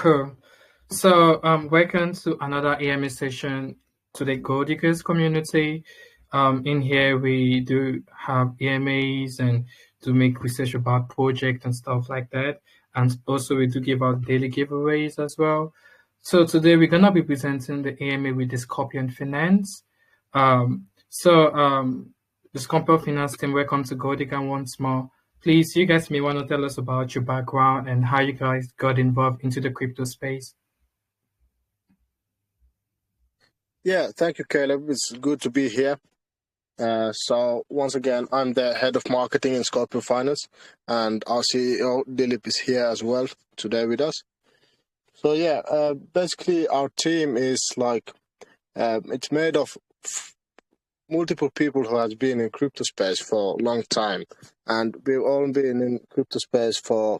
Cool. So, welcome to another AMA session to the Gold Diggers community. In here, we do have AMAs and to make research about projects and stuff like that. And also, we do give out daily giveaways as well. So, today we're going to be presenting the AMA with the Scorpion Finance. The Scorpion Finance team, welcome to Gold Digger once more. Please, you guys may want to tell us about your background and how you guys got involved into the crypto space. Yeah, thank you, Caleb. It's good to be here. So once again, I'm the head of marketing in Scorpio Finance, and our CEO Dilip is here as well today with us. So yeah, basically our team is like it's made of multiple people who has been in crypto space for a long time, and we've all been in crypto space for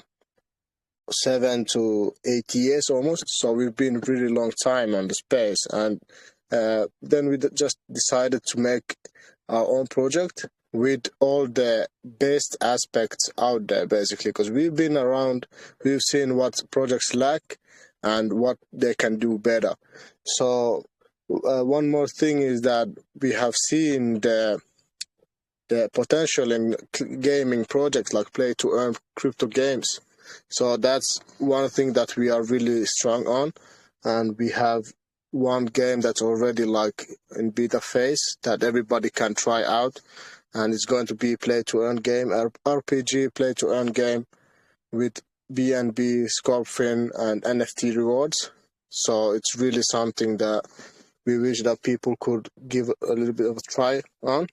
7 to 8 years almost. So we've been really long time on the space, and then we just decided to make our own project with all the best aspects out there, basically, because we've been around, we've seen what projects lack and what they can do better. So one more thing is that we have seen the potential in gaming projects like play to earn crypto games. So that's one thing that we are really strong on, and we have one game that's already like in beta phase that everybody can try out, and it's going to be play to earn game, RPG play to earn game with BNB, ScorpFin, and NFT rewards. So it's really something that we wish that people could give a little bit of a try on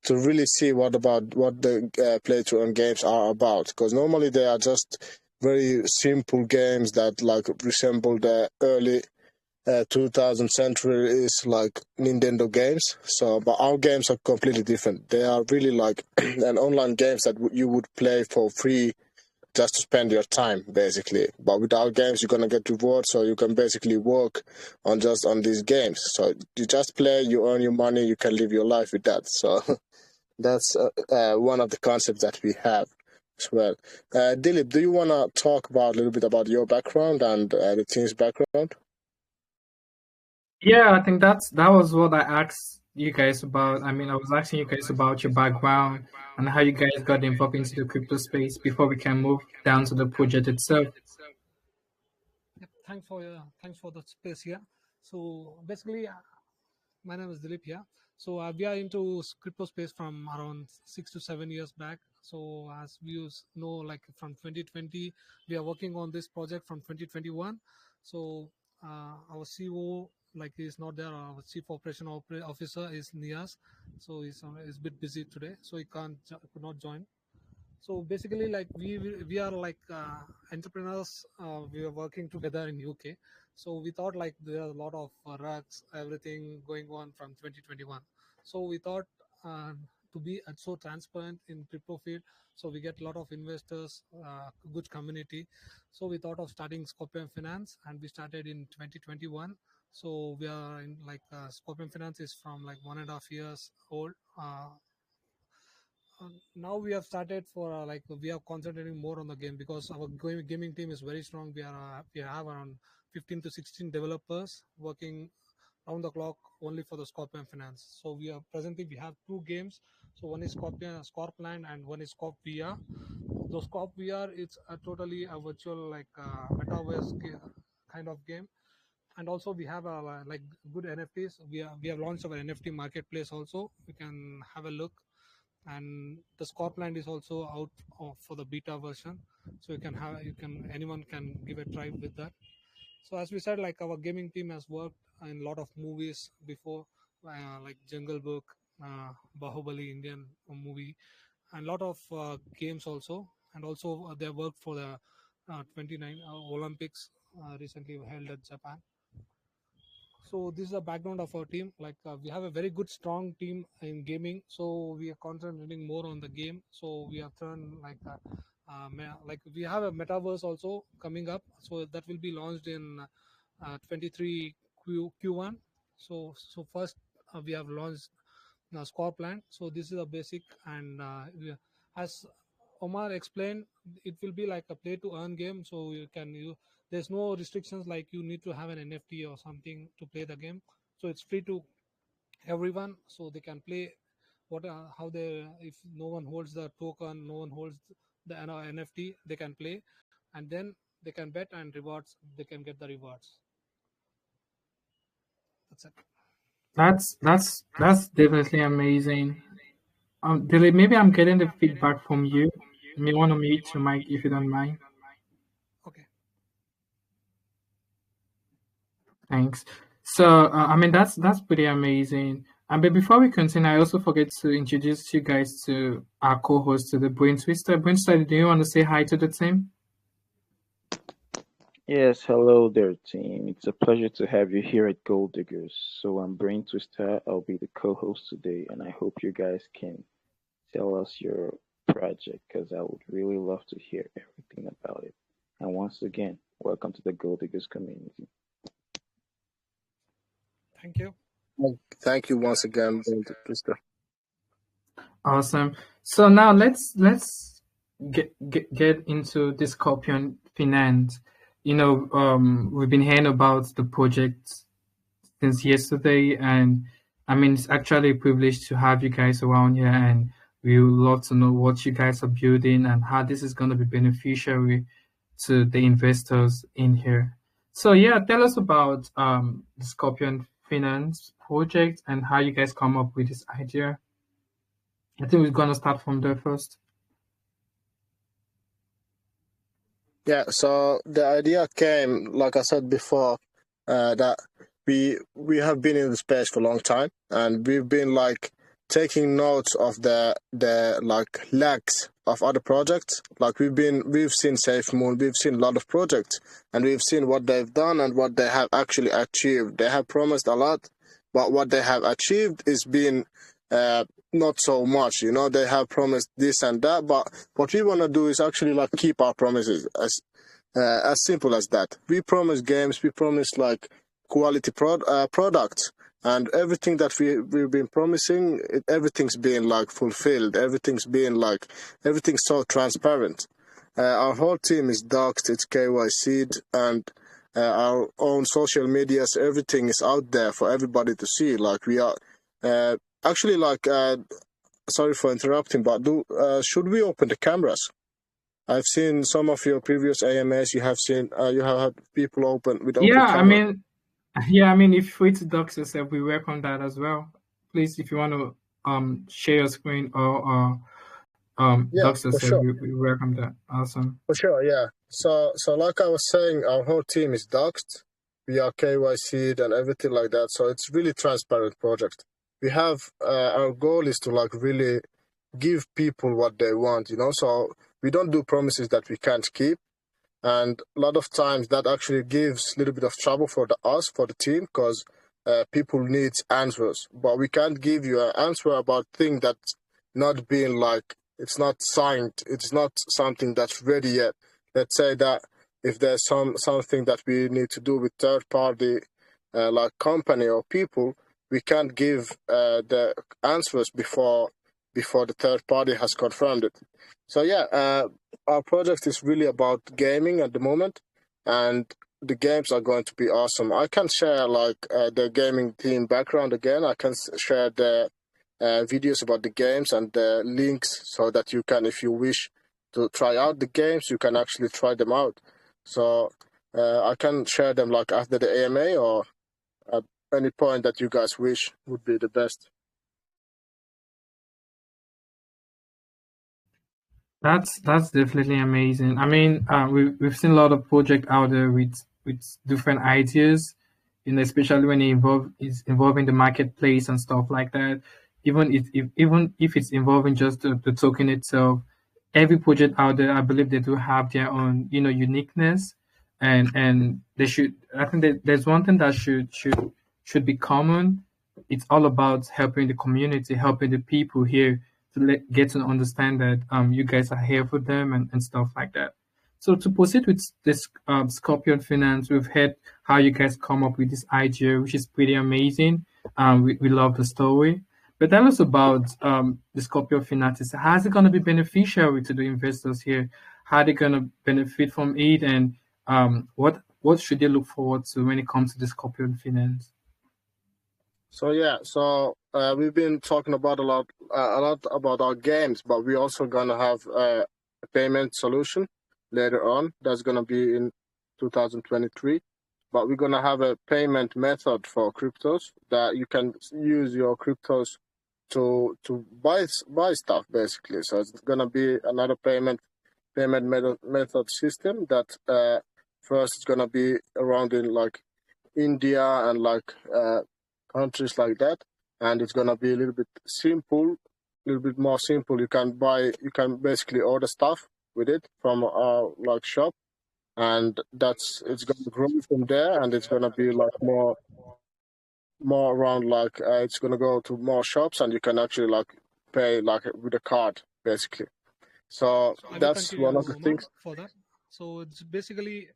to really see what the play to earn games are about, because normally they are just very simple games that like resemble the early 2000 century is like Nintendo games. So, but our games are completely different. They are really like an online games that you would play for free just to spend your time, basically. But with our games, you're gonna get rewards, so you can basically work on these games. So you just play, you earn your money, you can live your life with that. So that's one of the concepts that we have as well. Dilip, do you wanna talk about a little bit about your background and the team's background? Yeah, I think that was what I asked you guys about. I mean, I was asking you guys about your background and how you guys got involved into the crypto space before we can move down to the project itself. Yep, thanks for the space here. So basically, my name is Dilip here. So we are into crypto space from around 6 to 7 years back. So as we know, like from 2020, we are working on this project from 2021. So our CEO like is not there. Our chief operation officer is Nias. So he's a bit busy today, so he could not join. So basically, like we are like entrepreneurs. We are working together in UK. So we thought like there are a lot of rugs, everything going on from 2021. So we thought to be so transparent in crypto field. So we get a lot of investors, good community. So we thought of starting Scorpion Finance, and we started in 2021. So we are in like Scorpion Finance is from like 1.5 years old. Now we have started for like we are concentrating more on the game because our gaming team is very strong. We have around 15 to 16 developers working round the clock only for the Scorpion Finance. So we have two games. So one is ScorpLand, and one is Scorp VR. The Scorp VR it's totally a virtual like metaverse kind of game. And also we have like good NFTs. We have launched our NFT marketplace also. You can have a look, and the ScorpLand is also out for the beta version, so anyone can give a try with that. So as we said, like our gaming team has worked in a lot of movies before, like Jungle Book, Bahubali Indian movie, and a lot of games also. And also they worked for the 29 Olympics recently held at Japan. So this is the background of our team. Like we have a very good strong team in gaming, so we are concentrating more on the game. So we have turned like like we have a metaverse also coming up, so that will be launched in 23 Q1. So first we have launched ScorpLand. So this is a basic, and as Omar explained, it will be like a play to earn game. So you can There's no restrictions like you need to have an NFT or something to play the game. So it's free to everyone, so they can play what how they, if no one holds the token, no one holds the NFT, they can play, and then they can bet and rewards, they can get the rewards. That's it. That's definitely amazing. Dilip, maybe I'm getting the feedback from you. You may want to mute your mic if you don't mind. Okay. Thanks. So, I mean, that's pretty amazing. But before we continue, I also forget to introduce you guys to our co-host, to the Brain Twister. Brain Twister, do you want to say hi to the team? Yes, hello there, team. It's a pleasure to have you here at Gold Diggers. So I'm Brain Twister. I'll be the co-host today, and I hope you guys can tell us your project because I would really love to hear everything about it. And once again, welcome to the Gold Diggers community. Thank you. Thank you once again, Mr. Awesome. So now let's get into the Scorpion Finance. You know, we've been hearing about the project since yesterday, and I mean, it's actually a privilege to have you guys around here, and we would love to know what you guys are building and how this is going to be beneficial to the investors in here. So yeah, tell us about the Scorpion Finance project and how you guys come up with this idea. I think we're going to start from there first. Yeah, so the idea came, like I said before, that we have been in the space for a long time, and we've been like taking notes of the like lags of other projects. Like we've seen SafeMoon, we've seen a lot of projects, and we've seen what they've done and what they have actually achieved. They have promised a lot, but what they have achieved is been not so much. You know, they have promised this and that, but what we want to do is actually like keep our promises, as simple as that. We promise games, we promise like quality products, and everything that we've been promising, everything's being like fulfilled. Everything's so transparent. Our whole team is doxed, it's KYC'd, and our own social medias, everything is out there for everybody to see. Like we are actually like sorry for interrupting, but should we open the cameras? I've seen some of your previous AMAs. You have had people open with open camera. I mean, if you're free to dox yourself, we welcome that as well. Please, if you want to share your screen or dox yourself, sure. we welcome that. Awesome. For sure, yeah. So like I was saying, our whole team is doxed. We are KYC'd and everything like that. So it's really transparent project. We have our goal is to like really give people what they want, you know. So we don't do promises that we can't keep, and a lot of times that actually gives a little bit of trouble for the team, because people need answers, but we can't give you an answer about thing that's not being like, it's not signed, it's not something that's ready yet. Let's say that if there's something that we need to do with third party like company or people, we can't give the answers before the third party has confirmed it. So yeah, our project is really about gaming at the moment, and the games are going to be awesome. I can share like the gaming team background again. I can share the videos about the games and the links, so that you can, if you wish to try out the games, you can actually try them out. So I can share them like after the AMA, or at any point that you guys wish would be the best. That's definitely amazing. I mean, we've seen a lot of projects out there with different ideas, you know, especially when it is involving the marketplace and stuff like that. Even if it's involving just the token itself, every project out there, I believe they do have their own, you know, uniqueness, and they should. I think that there's one thing that should be common. It's all about helping the community, helping the people here to get to understand that you guys are here for them and stuff like that. So to proceed with this Scorpion Finance, we've heard how you guys come up with this idea, which is pretty amazing. We love the story. But tell us about the Scorpion Finance. How is it going to be beneficial to the investors here? How are they going to benefit from it? And what should they look forward to when it comes to the Scorpion Finance? So yeah, we've been talking about a lot about our games, but we're also gonna have a payment solution later on. That's gonna be in 2023. But we're gonna have a payment method for cryptos that you can use your cryptos to buy stuff basically. So it's gonna be another payment method system that first it's gonna be around in like India and like countries like that, and it's gonna be a little bit simple, a little bit more simple. You can basically order stuff with it from our like shop, and it's gonna grow from there, and it's gonna be like more around like it's gonna go to more shops, and you can actually like pay like with a card basically. So So I will that's continue, one of the Omar, things. for that. So it's basically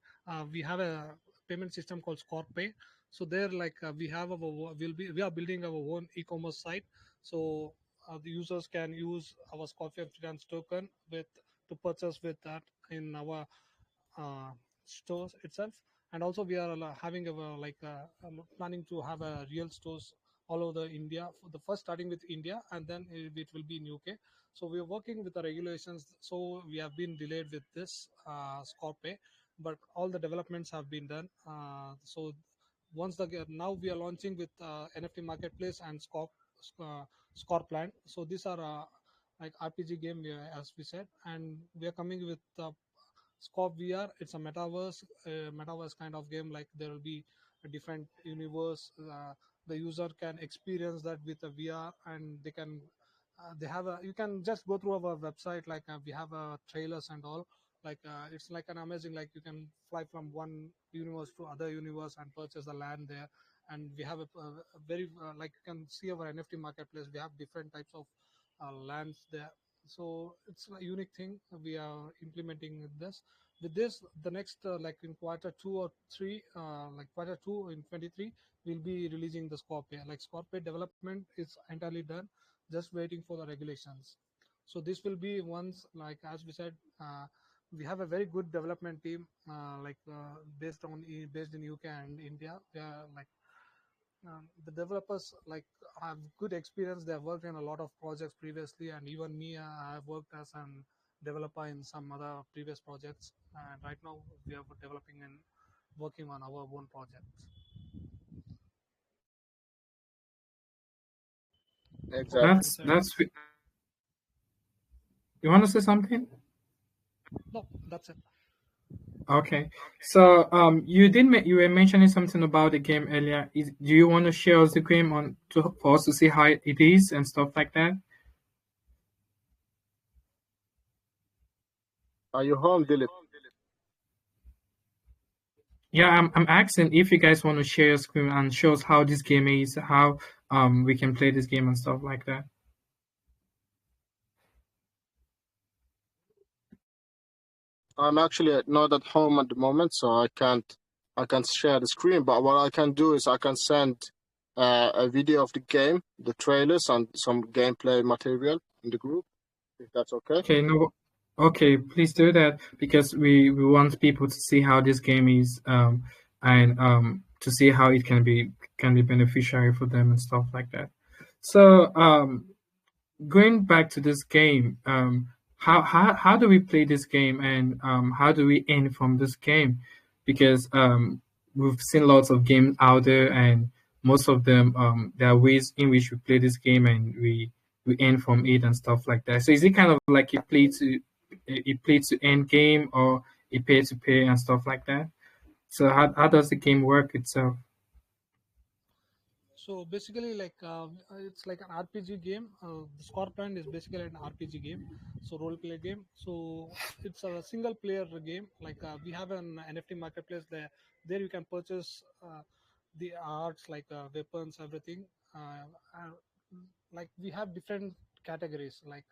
we have a payment system called ScorpPay. So there, like we have we are building our own e-commerce site. So the users can use our Scorpion Finance token with to purchase with that in our uh, stores itself. And also we are having a planning to have a real stores all over the India. For the first starting with India, and then it will be in UK. So we are working with the regulations. So we have been delayed with this Scorpay, but all the developments have been done. So once the now we are launching with NFT marketplace and uh, ScorpLand. So these are like RPG game, as we said, and we are coming with Scorp VR. It's a metaverse kind of game. Like there will be a different universe. The user can experience that with a VR, and they can they have a you can just go through our website. Like we have trailers and all. Like it's like an amazing, like you can fly from one universe to other universe and purchase the land there. And we have a very like you can see our NFT marketplace. We have different types of lands there. So it's a unique thing we are implementing this. With this, the next like in quarter two or three, like quarter two in 23, we'll be releasing the Scorpio. Like Scorpio development is entirely done, just waiting for the regulations. So this will be once, like as we said, we have a very good development team, based in UK and India. They are like the developers like have good experience. They have worked in a lot of projects previously, and even me, I have worked as an developer in some other previous projects. And right now we are developing and working on our own projects. Hope I Exactly. answered. That's you want to say something? No, that's it. Okay. So you were mentioning something about the game earlier. Do you want to share us the game for us to see how it is and stuff like that? Are you home, Dilip? Yeah, I'm asking if you guys want to share your screen and show us how this game is, how we can play this game and stuff like that. I'm actually not at home at the moment, so I can't share the screen. But what I can do is I can send a video of the game, the trailers, and some gameplay material in the group, if that's okay. Okay, no, okay, please do that because we want people to see how this game is, and to see how it can be beneficial for them and stuff like that. So going back to this game, how do we play this game and how do we earn from this game? Because we've seen lots of games out there, and most of them there are ways in which we play this game and we earn from it and stuff like that. So is it kind of like a play to earn game or a pay to pay and stuff like that? So how does the game work itself? So basically, like it's like an RPG game. The Scorpion is basically an RPG game, so role play game. So it's a single player game. Like we have an NFT marketplace there. There you can purchase the arts like weapons, everything. Uh, like we have different categories like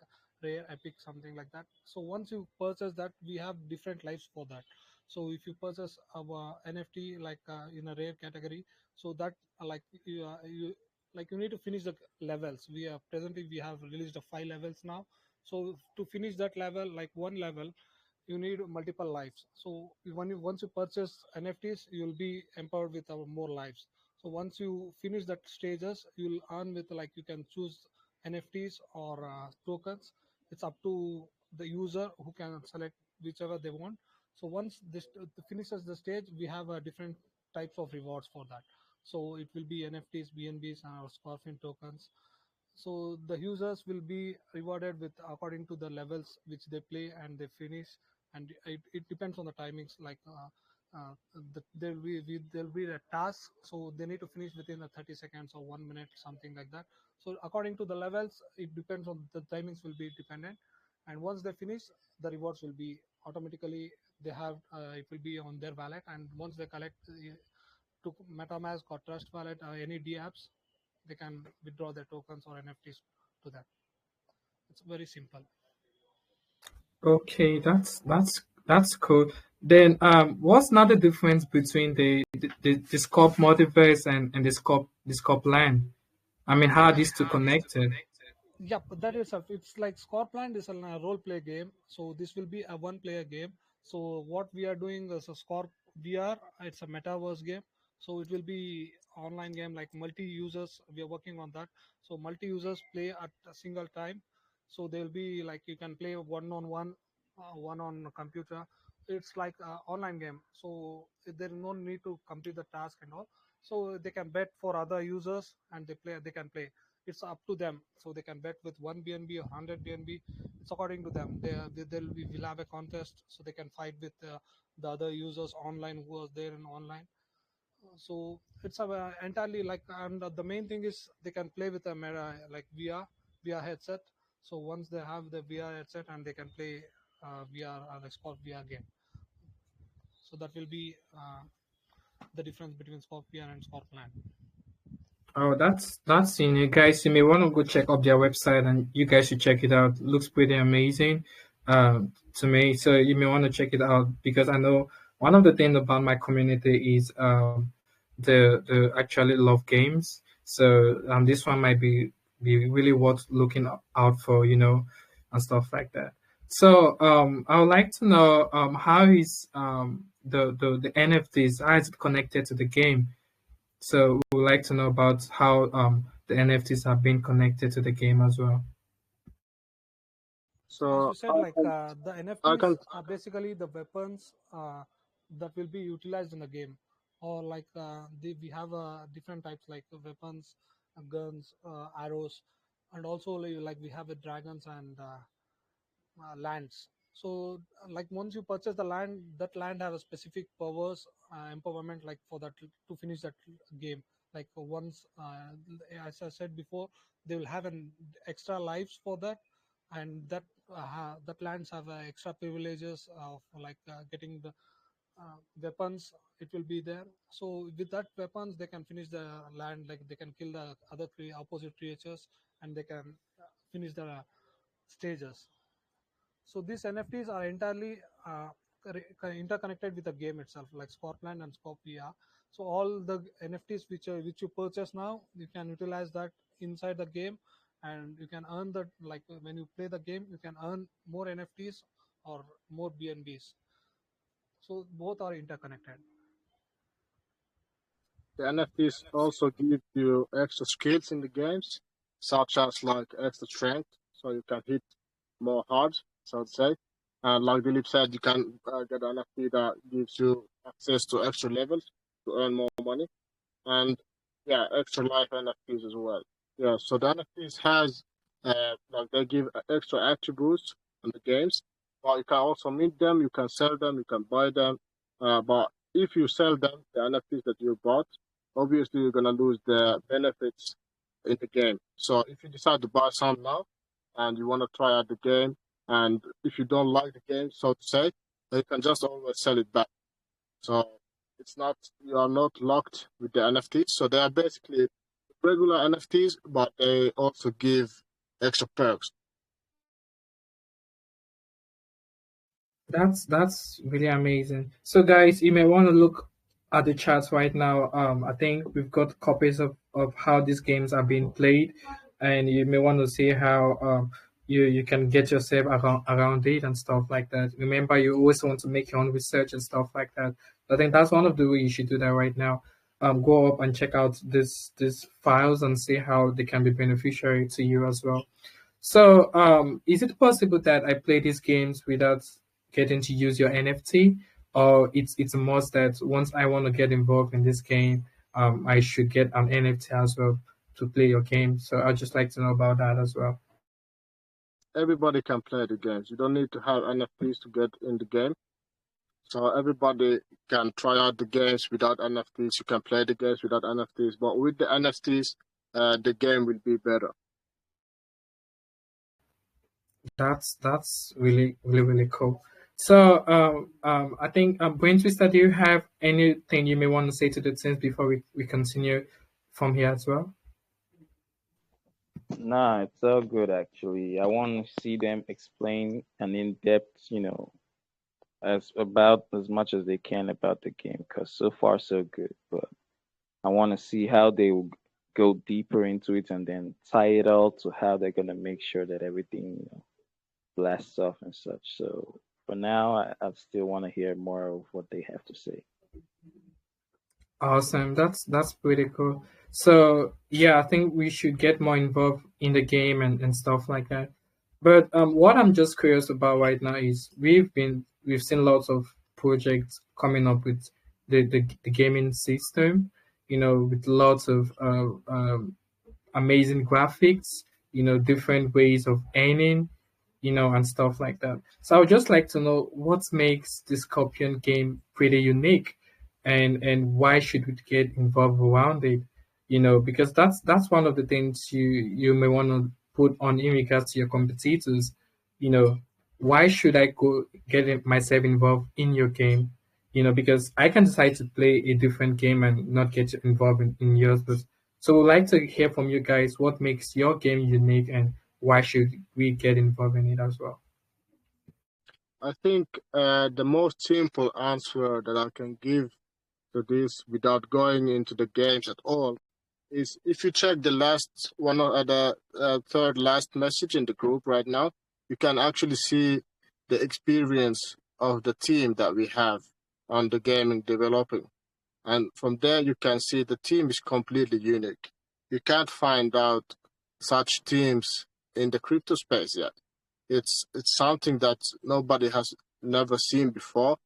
rare, epic, something like that. So once you purchase that, we have different lives for that. So if you purchase our NFT like in a rare category, so that you like you need to finish the levels. We are presently we have released the 5 levels now. So to finish that level, like one level, you need multiple lives. So once you purchase NFTs, you'll be empowered with more lives. So once you finish that stages, you'll earn with, like, you can choose NFTs or tokens. It's up to the user who can select whichever they want. So once this finishes the stage, we have different types of rewards for that. So it will be NFTs, BNBs, or ScorpLand tokens. So the users will be rewarded with according to the levels which they play and they finish, and it depends on the timings. Like there'll be a task, so they need to finish within the 30 seconds or 1 minute, something like that. So according to the levels, it depends on the timings will be dependent, and once they finish, the rewards will be automatically, they have it will be on their wallet, and once they collect to MetaMask or Trust Wallet or any D apps, they can withdraw their tokens or NFTs to that. It's very simple. Okay, that's cool. Then what's now the difference between the Scorp multiverse and the ScorpLand? I mean, how are these two connected? Yeah, but that is it's like ScorpLand is a role play game. So this will be a one player game. So what we are doing is a Scorp VR. It's a metaverse game. So it will be online game, like multi users. We are working on that. So multi users play at a single time. So they will be like, you can play one on one, one on a computer. It's like an online game. So there is no need to complete the task and all. So they can bet for other users and they can play. It's up to them. So they can bet with 1 BNB or 100 BNB. It's according to them. Will have a contest, so they can fight with the other users online who are there in online. So it's entirely like, and the main thing is they can play with a meta, like VR headset. So once they have the VR headset, and they can play VR, like Scorp VR game. So that will be the difference between Scorp VR and ScorpLand. Oh, that's in it, guys. You may want to go check up their website, and you guys should check it out. Looks pretty amazing, to me. So you may want to check it out, because I know one of the things about my community is the actually love games. So this one might be really worth looking out for, and stuff like that. So I would like to know how is the NFTs, how is it connected to the game? So we would like to know about how the NFTs have been connected to the game as well. So as So you said, like the I NFTs can are basically the weapons that will be utilized in the game, or like we have different types, like weapons, guns, arrows, and also like we have dragons and lands. So like once you purchase the land, that land have a specific powers, empowerment, like for that to finish that game. Like once, as I said before, they will have an extra lives for that, and that lands have extra privileges of like getting the weapons. It will be there. So with that weapons, they can finish the land, like they can kill the other opposite creatures, and they can finish the stages. So these NFTs are entirely interconnected with the game itself, like ScorpLand and ScorpVR. So all the NFTs which you purchase now, you can utilize that inside the game, and you can earn that. Like when you play the game, you can earn more NFTs or more BNBs. So both are interconnected. The NFTs also give you extra skills in the games, such as like extra strength, so you can hit more hard, so to say. And like Dilip said, you can get an NFT that gives you access to extra levels to earn more money, and yeah, extra life NFTs as well. Yeah, so the NFTs has like they give extra attributes in the games, but you can also mint them, you can sell them, you can buy them. But if you sell them, the NFTs that you bought, obviously you're gonna lose the benefits in the game. So if you decide to buy some now and you want to try out the game, and if you don't like the game, so to say, then you can just always sell it back. So it's not, you are not locked with the NFTs. So they are basically regular NFTs, but they also give extra perks. That's really amazing. So guys, you may want to look at the charts right now. I think we've got copies of how these games are being played, and you may want to see how you can get yourself around it and stuff like that. Remember, you always want to make your own research and stuff like that. I think that's one of the ways you should do that right now. Go up and check out these files and see how they can be beneficiary to you as well. So, is it possible that I play these games without getting to use your NFT, or it's a must that once I want to get involved in this game, I should get an NFT as well to play your game? So I'd just like to know about that as well. Everybody can play the games. You don't need to have NFTs to get in the game. So everybody can try out the games without NFTs. You can play the games without NFTs. But with the NFTs, the game will be better. That's really cool. So I think Brain Twister, do you have anything you may want to say to the teams before we continue from here as well? Nah, it's all good actually. I want to see them explain an in-depth, as much as they can about the game, because so far so good. But I want to see how they will go deeper into it and then tie it all to how they're gonna make sure that everything, blasts off and such. So for now, I still want to hear more of what they have to say. Awesome. That's pretty cool. So yeah, I think we should get more involved in the game and stuff like that. But what I'm just curious about right now is we've seen lots of projects coming up with the gaming system, with lots of amazing graphics, different ways of earning, and stuff like that. So I would just like to know what makes the Scorpion game pretty unique, and why should we get involved around it? Because that's one of the things you may want to put on in regards to your competitors. You know, why should I go myself involved in your game? Because I can decide to play a different game and not get involved in yours. But so we'd like to hear from you guys what makes your game unique and why should we get involved in it as well? I think the most simple answer that I can give to this without going into the games at all is if you check the last one or the third last message in the group right now, you can actually see the experience of the team that we have on the gaming developing. And from there, you can see the team is completely unique. You can't find out such teams in the crypto space yet. It's something that nobody has never seen before,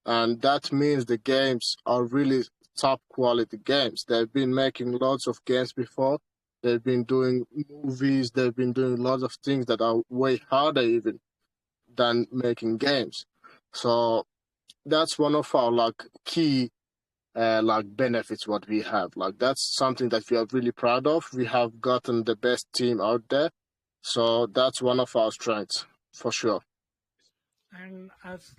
and that means the games are really top quality games. They've been making lots of games before. They've been doing movies. They've been doing lots of things that are way harder even than making games. So that's one of our key benefits what we have. That's something that we are really proud of. We have gotten the best team out there. So that's one of our strengths for sure. And as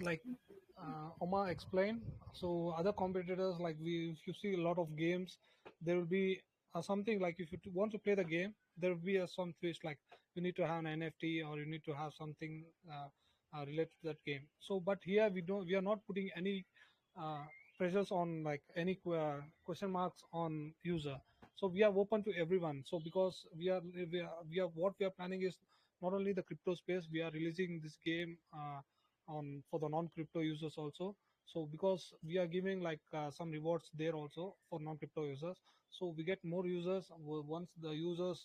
Oma explained, so other competitors, like if you see a lot of games, there will be something like if you want to play the game, there will be some twist like you need to have an NFT or you need to have something related to that game. So, but here we are not putting any uh, pressures on like any question marks on user. So we are open to everyone. So because we are what we are planning is not only the crypto space, we are releasing this game on for the non-crypto users also. So because we are giving some rewards there also for non-crypto users, so we get more users. Once the users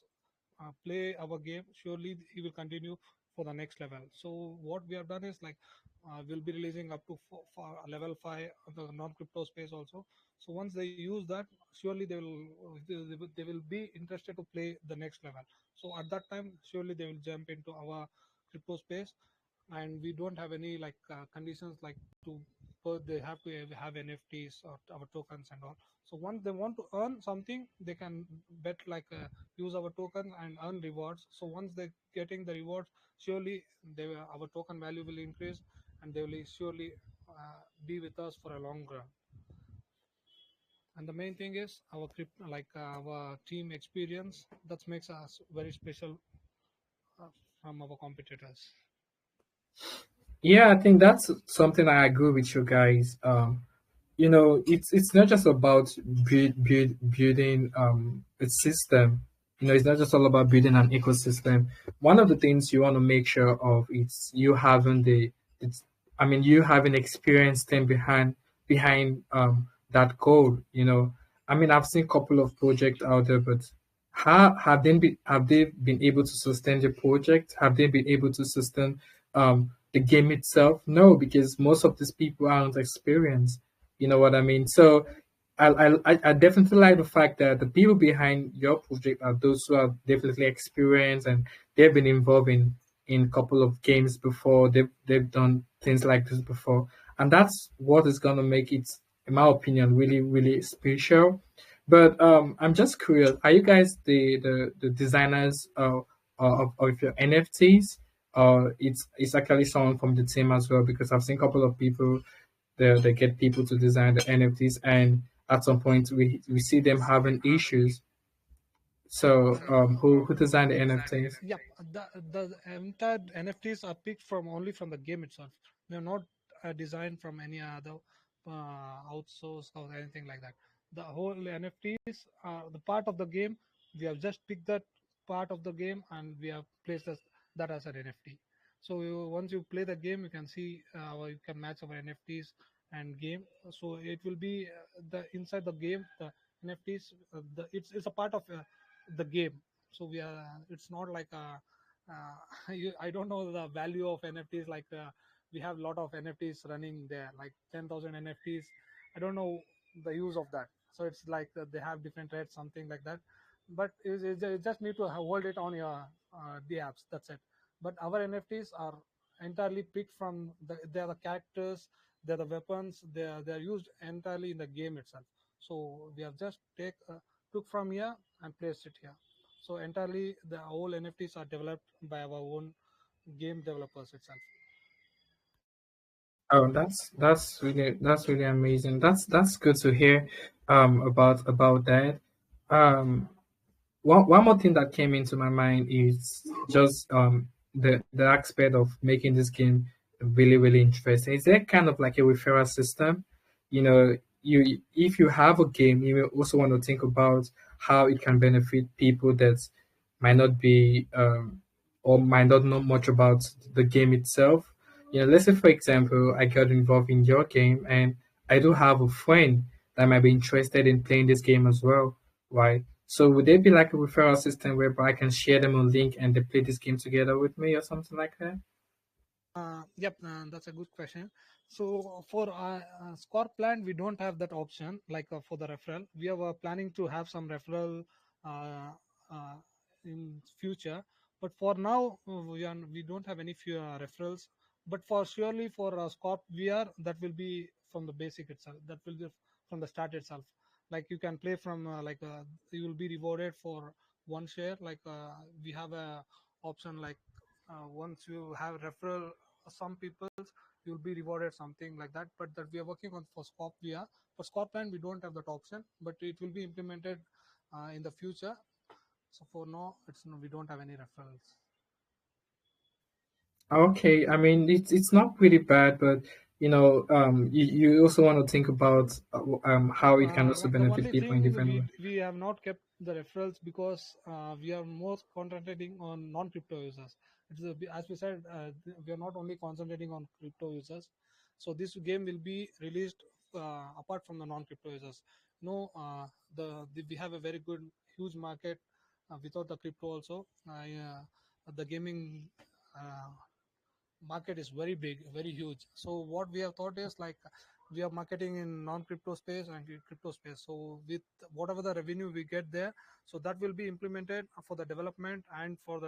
play our game, surely he will continue for the next level. So what we have done is we'll be releasing up to for level 5 of the non-crypto space also. So once they use that, surely they will be interested to play the next level. So at that time, surely they will jump into our crypto space, and we don't have any conditions like to they have to have NFTs or our tokens and all. So once they want to earn something, they can bet use our token and earn rewards. So once they getting the rewards, surely our token value will increase, and they will surely be with us for a long run. And the main thing is our our team experience that makes us very special from our competitors. Yeah, I think that's something I agree with you guys. It's not just about building a system. It's not just all about building an ecosystem. One of the things you want to make sure of is you having it's, you having experience them behind that code. I've seen a couple of projects out there, but how have they been able to sustain the project? Have they been able to sustain the game itself? No, because most of these people aren't experienced. You know what I mean? So I definitely like the fact that the people behind your project are those who are definitely experienced and they've been involved in a couple of games before. They've done things like this before, and that's what is gonna make it, in my opinion, really really special. But I'm just curious: are you guys the designers of your NFTs? Or it's actually someone from the team as well? Because I've seen a couple of people they get people to design the NFTs, and at some point we see them having issues. So who designed the NFTs? Yep, the entire NFTs are picked from only from the game itself. They're not designed from any other outsource or anything like that. The whole NFTs are the part of the game. We have just picked that part of the game and we have placed that as an NFT. So once you play the game, you can see you can match our NFTs and game. So it will be the inside the game. The NFTs, it's a part of the game. So we are, it's not like I don't know the value of NFTs. Like we have a lot of NFTs running there, like 10,000 NFTs. I don't know the use of that. So it's like they have different rates, something like that. But you just need to hold it on your the apps, that's it. But our NFTs are entirely picked from they are the characters, they're the weapons, they are used entirely in the game itself. So we have just took from here and placed it here. So entirely the whole NFTs are developed by our own game developers itself. Oh, that's really amazing. That's good to hear about that. Um, one more thing that came into my mind is just the aspect of making this game really really interesting. Is there kind of like a referral system? You if you have a game, you may also want to think about how it can benefit people that might not be or might not know much about the game itself. Let's say for example, I got involved in your game and I do have a friend that might be interested in playing this game as well, right? So would there be like a referral system whereby I can share them a link and they play this game together with me or something like that? Yep, that's a good question. So for ScorpLand, we don't have that option like for the referral. We are planning to have some referral uh, uh, in future, but for now we don't have any few referrals. But for surely for Scorp VR, that will be from the basic itself. That will be from the start itself. Like you can play from you will be rewarded for one share. Like we have a option like once you have referral some people you'll be rewarded something like that, but that we are working on for Scorp VR. For Scotland we don't have that option, but it will be implemented in the future. So for now it's no, we don't have any referrals. Okay, it's not really bad, but you also want to think about how it can also The benefit only people in thing different ways. we have not kept the referrals because we are more concentrating on non-crypto users. As we said, we are not only concentrating on crypto users. So this game will be released apart from the non-crypto users. No, we have a very good huge market without the crypto also. The gaming uh, market is very big, very huge. So what we have thought is like we are marketing in non-crypto space and crypto space. So with whatever the revenue we get there, so that will be implemented for the development and for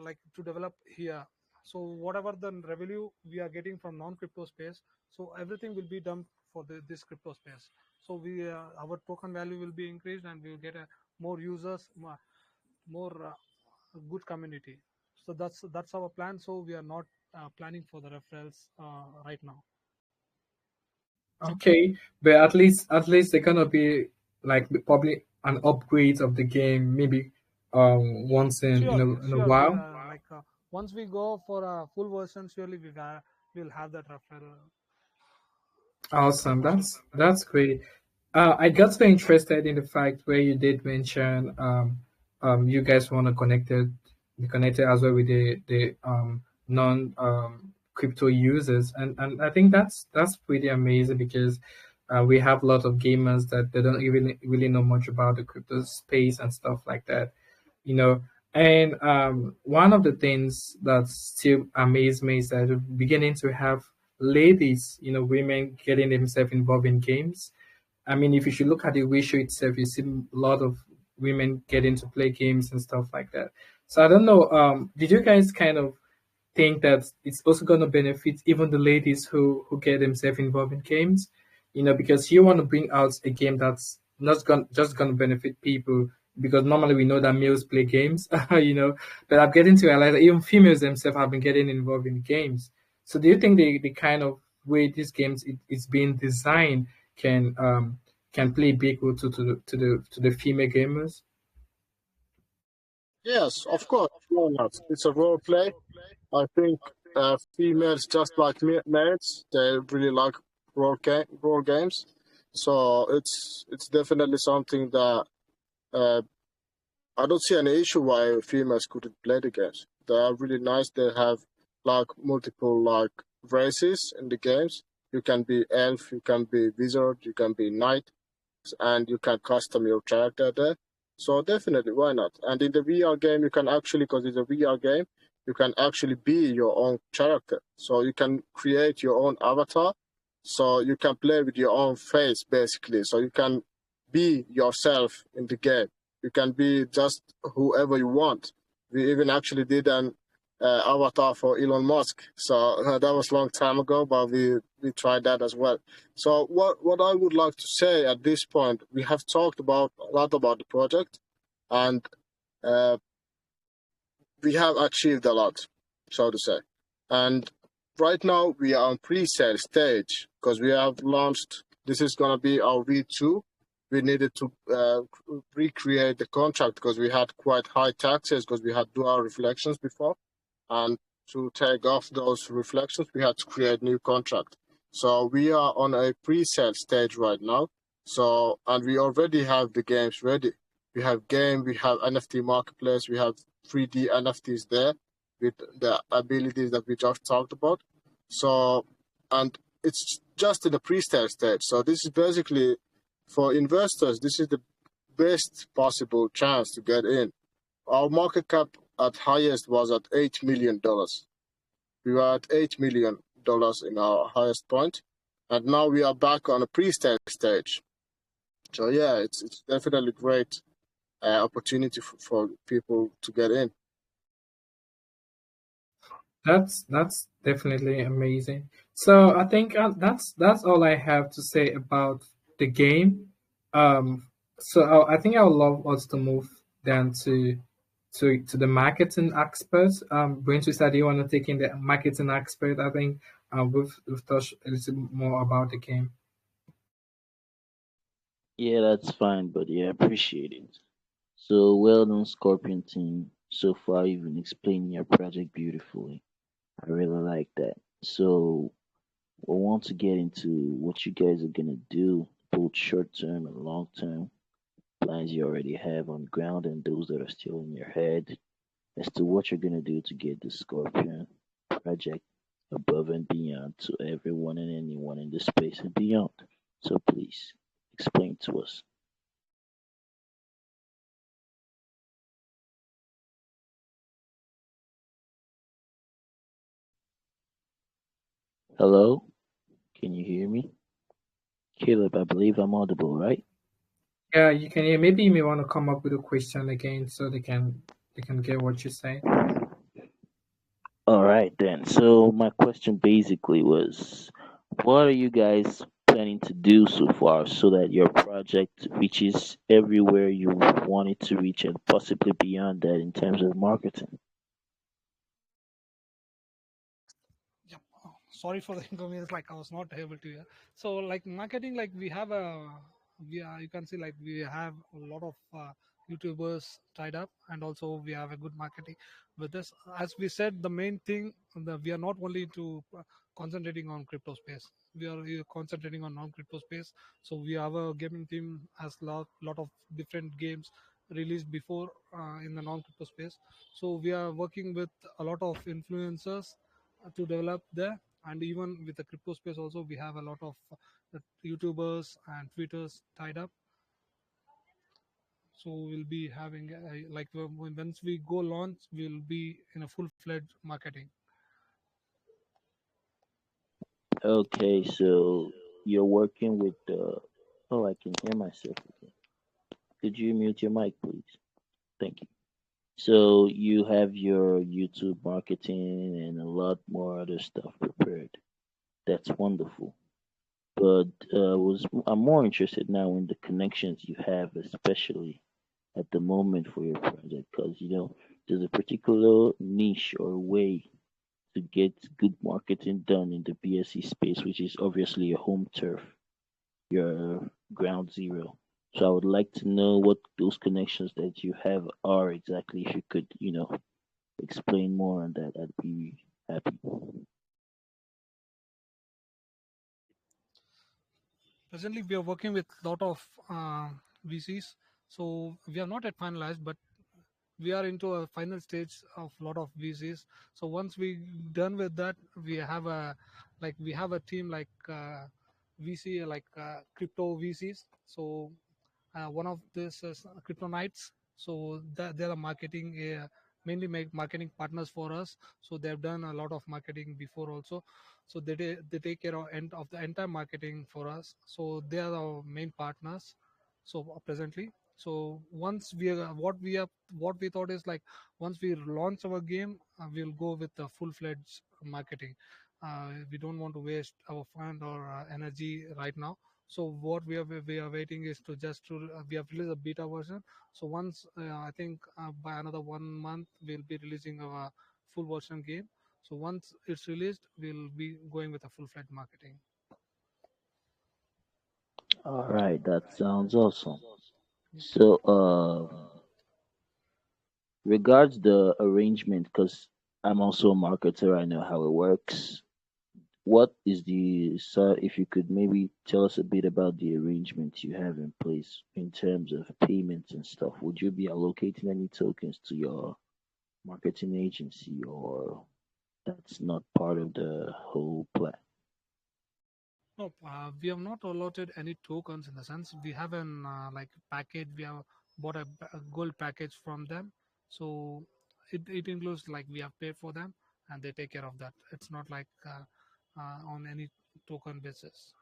like to develop here. So whatever the revenue we are getting from non-crypto space, so everything will be done for this crypto space. So our token value will be increased and we will get more users, more good community. So that's our plan. So we are not planning for the referrals right now. Okay, but at least they're gonna be like probably an upgrade of the game, maybe once Surely, in a surely. while. Like once we go for a full version, surely we'll have that referral Awesome. option. That's great. I got so interested in the fact where you did mention you guys want to be connected as well with the non crypto users, and I think that's pretty amazing because we have a lot of gamers that they don't even really know much about the crypto space and stuff like that, you know. And one of the things that still amazed me is that we're beginning to have ladies, women getting themselves involved in games. I mean, if you should look at the ratio itself, you see a lot of women getting to play games and stuff like that. So I don't know. Did you guys kind of think that it's also going to benefit even the ladies who get themselves involved in games? Because you want to bring out a game that's not going just going to benefit people. Because normally we know that males play games, but I'm getting to realize that even females themselves have been getting involved in games. So do you think the kind of way these games is being designed can play a big role to the female gamers? Yes, of course. Why not? It's a role play. I think females, just like males, they really like role games. So it's definitely something that uh, I don't see any issue why females couldn't play the games. They are really nice. They have like multiple like races in the games. You can be elf, you can be wizard, you can be knight, and you can custom your character there. So definitely, why not? And in the VR game, you can actually, because it's a VR game, you can actually be your own character. So you can create your own avatar. So you can play with your own face, basically. So you can be yourself in the game. You can be just whoever you want. We even actually did an avatar for Elon Musk. So that was a long time ago, but we tried that as well. So what I would like to say at this point, we have talked about a lot about the project, and uh, we have achieved a lot, so to say. And right now we are on pre-sale stage because we have launched. This is gonna be our V2. We needed to recreate the contract because we had quite high taxes because we had dual reflections before, and to take off those reflections, we had to create new contract. So we are on a pre-sale stage right now. So and we already have the games ready. We have game, we have NFT marketplace, we have 3D NFTs there with the abilities that we just talked about. So and it's just in the pre-sale stage. So this is basically for investors. This is the best possible chance to get in. Our market cap at highest was at $8 million. We were at $8 million in our highest point, and now we are back on a pre-sale stage. So yeah, it's definitely great opportunity for people to get in. That's definitely amazing. So I think that's all I have to say about the game. So I think I would love us to move then to the marketing expert. Brain Twister, do you want to take in the marketing expert? I think we've touched a little more about the game. Yeah, that's fine, but yeah, appreciate it. So well done, Scorpion team. So far, you've been explaining your project beautifully. I really like that. So I want to get into what you guys are gonna do, both short term and long term plans you already have on ground and those that are still in your head as to what you're gonna do to get the Scorpion project above and beyond to everyone and anyone in the space and beyond. So please explain to us. Hello? Can you hear me? Caleb, I believe I'm audible, right? Yeah, you can. Yeah, maybe you may want to come up with a question again so they can get what you say. All right, then. So, my question basically was what are you guys planning to do so far so that your project reaches everywhere you want it to reach and possibly beyond that in terms of marketing? Yeah. Sorry for the inconvenience. Like I was not able to hear. So like marketing, like we have you can see like we have a lot of YouTubers tied up, and also we have a good marketing with this. As we said, the main thing we are not only to concentrating on crypto space. We are concentrating on non-crypto space. So we have a gaming team has lot of different games released before in the non-crypto space. So we are working with a lot of influencers to develop there, and even with the crypto space also we have a lot of YouTubers and Twitters tied up. So we'll be having once we go launch, we'll be in a full-fledged marketing. Okay, so you're working with the. Oh, I can hear myself again. Could you mute your mic, please? Thank you. So you have your YouTube marketing and a lot more other stuff prepared. That's wonderful. But I'm more interested now in the connections you have, especially at the moment for your project, because there's a particular niche or way to get good marketing done in the BSC space, which is obviously your home turf, your ground zero. So I would like to know what those connections that you have are exactly. If you could, explain more on that, I'd be happy. Presently, we are working with a lot of VCs. So we are not at finalized, but we are into a final stage of a lot of VCs. So once we done with that, we have a team like VC crypto VCs. So one of this is Crypto Knights. So they are marketing mainly make marketing partners for us. So they've done a lot of marketing before also. So they take care of end of the entire marketing for us. So they are our main partners. So presently, so once we are what we thought is like once we launch our game, we'll go with the full-fledged marketing. We don't want to waste our fund or energy right now. So what we are waiting is to we have released a beta version. So once I think by another 1 month we'll be releasing our full version game. So once it's released, we'll be going with a full-fledged marketing. All right, that sounds awesome. So, regards the arrangement, because I'm also a marketer, I know how it works. What is so if you could maybe tell us a bit about the arrangements you have in place in terms of payments and stuff. Would you be allocating any tokens to your marketing agency, or that's not part of the whole plan? No, we have not allotted any tokens in the sense we have an package. We have bought a gold package from them, so it includes like we have paid for them and they take care of that. It's not like on any token basis.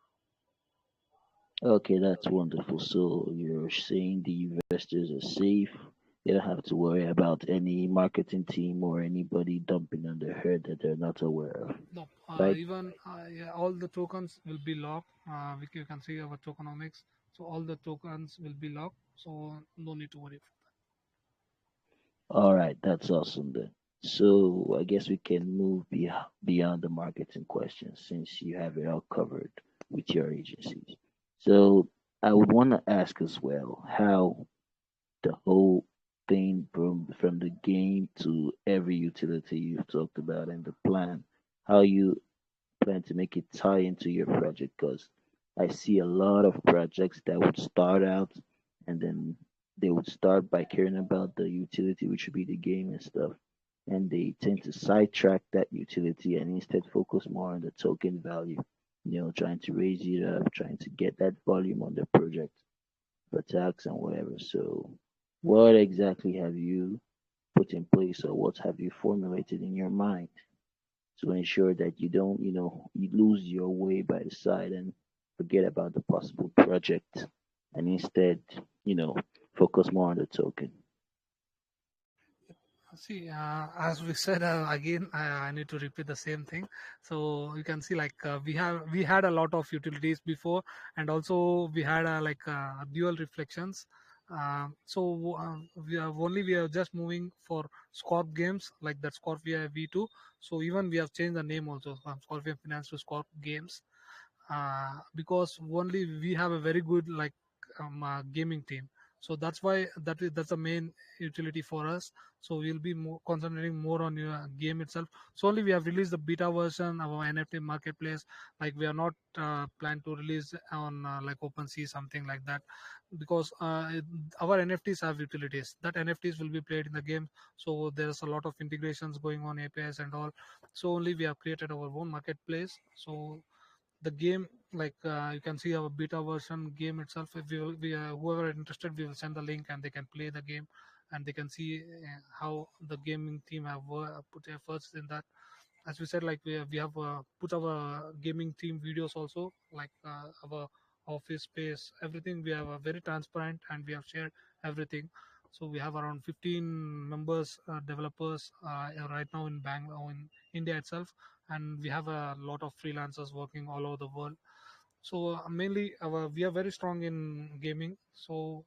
Okay, that's wonderful. So you're saying the investors are safe. They don't have to worry about any marketing team or anybody dumping on their head that they're not aware of, No, right? even yeah, all the tokens will be locked. You can see our tokenomics. So all the tokens will be locked. So no need to worry. All right, that's awesome then. So I guess we can move beyond the marketing questions since you have it all covered with your agencies. So I would want to ask as well how the whole thing from the game to every utility you've talked about and the plan, how you plan to make it tie into your project, because I see a lot of projects that would start out and then they would start by caring about the utility, which would be the game and stuff. And they tend to sidetrack that utility and instead focus more on the token value, trying to raise it up, trying to get that volume on the project for tax and whatever. So, what exactly have you put in place or what have you formulated in your mind to ensure that you don't, you lose your way by the side and forget about the possible project and instead, you know, focus more on the token. See, as we said again, I need to repeat the same thing. So you can see, we had a lot of utilities before, and also we had dual reflections. We are just moving for Scorp games like that Scorpia V2. So even we have changed the name also from Scorpion Finance to Scorp Games, because only we have a very good gaming team. So that's why that's the main utility for us. So we'll be concentrating more on your game itself. So only we have released the beta version of our NFT marketplace. Like we are not planned to release on like OpenSea, something like that, because our NFTs have utilities. That NFTs will be played in the game. So there's a lot of integrations going on, APIs and all. So only we have created our own marketplace. So the game, like you can see our beta version game itself. If whoever interested, we will send the link and they can play the game, and they can see how the gaming team have put efforts in that. As we said, like we have put our gaming team videos also, like our office space, everything. We have very transparent, and we have shared everything. So we have around 15 members, developers right now in Bangalore, in India itself, and we have a lot of freelancers working all over the world. So mainly we are very strong in gaming. So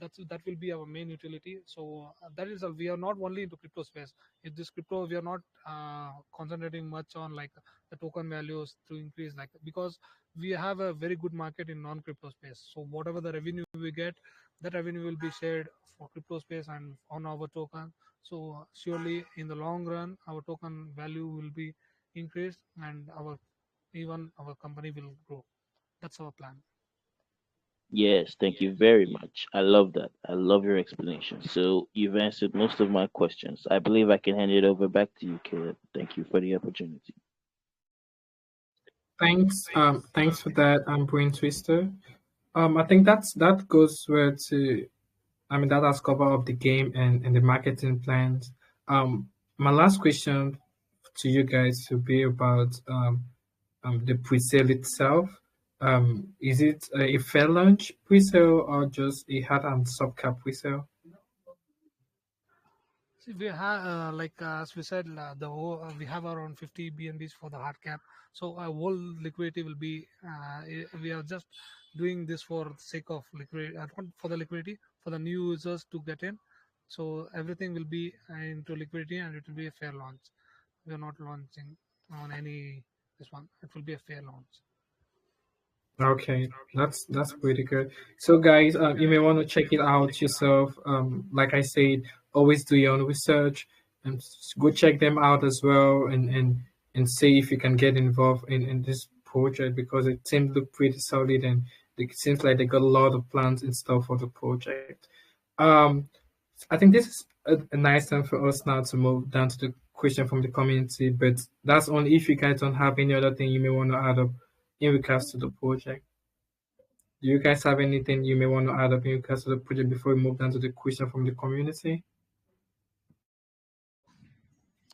that will be our main utility. So that is we are not only into crypto space. In this crypto, we are not concentrating much on like the token values to increase, like, because we have a very good market in non-crypto space. So whatever the revenue we get, that revenue will be shared for crypto space and on our token. So surely in the long run, our token value will be increased, and our company will grow. That's our plan. Yes, thank you very much. I love that. I love your explanation. So you've answered most of my questions. I believe I can hand it over back to you, Caleb. Thank you for the opportunity. Thanks for that, Brain Twister. I think that goes where to. I mean, that has covered up the game and the marketing plans. My last question to you guys will be about the pre-sale itself. Is it a fair launch pre-sale or just a hard and soft cap pre-sale? See, we have like as we said, the whole, we have around 50 BNBs for the hard cap. So our whole liquidity will be. We are just doing this for the sake of liquidity, not for the liquidity, for the new users to get in. So everything will be into liquidity, and it will be a fair launch. We are not launching on any this one. It will be a fair launch. Okay, that's pretty good. So, guys, you may want to check it out yourself. Like I said, always do your own research and go check them out as well, and see if you can get involved in this project because it seems look pretty solid and it seems like they got a lot of plans and stuff for the project. Um, I think this is a nice time for us now to move down to the question from the community, but that's only if you guys don't have any other thing you may want to add up in regards to the project. Do you guys have anything you may want to add up in regards to the project before we move down to the question from the community?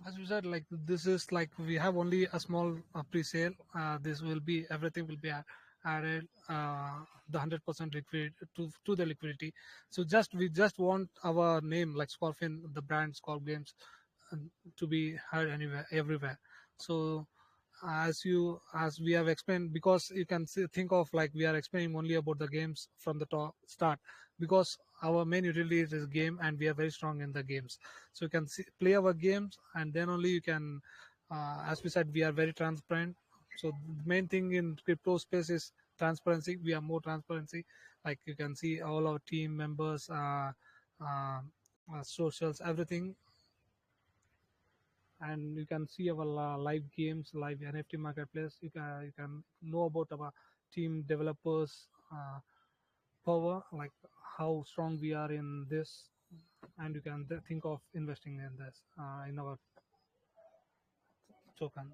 As you said, like this is like we have only a small pre-sale. This will be everything will be added the 100% liquid to the liquidity. So we just want our name like Scorpion, the brand Scorp Games, uh, to be heard anywhere, everywhere. So as we have explained, because you can think of like we are explaining only about the games from the start, because our main utility is game and we are very strong in the games. So you can play our games, and then only you can as we said, we are very transparent. So the main thing in crypto space is transparency. We are more transparency, like you can see all our team members, uh, socials, everything, and you can see our live games, live NFT marketplace. You can know about our team developers power, like how strong we are in this, and you can think of investing in this in our token.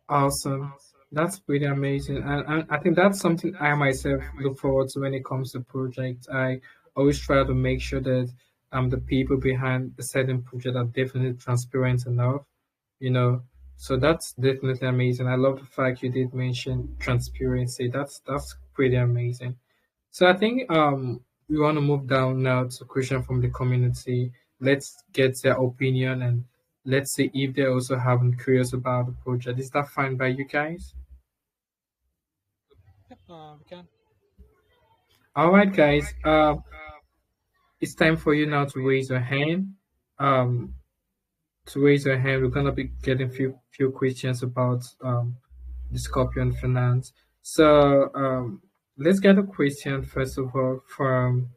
Awesome. That's pretty amazing. And I think that's something I myself look forward to when it comes to projects. I always try to make sure that the people behind a certain project are definitely transparent enough, you know. So that's definitely amazing. I love the fact you did mention transparency. That's pretty amazing. So I think we want to move down now to question from the community. Let's get their opinion and let's see if they also have curious about the project. Is that fine by you guys? Yep, we can. All right, guys. It's time for you now to raise your hand. Um, to raise your hand, we're gonna be getting few questions about the Scorpion Finance. So let's get a question first of all from,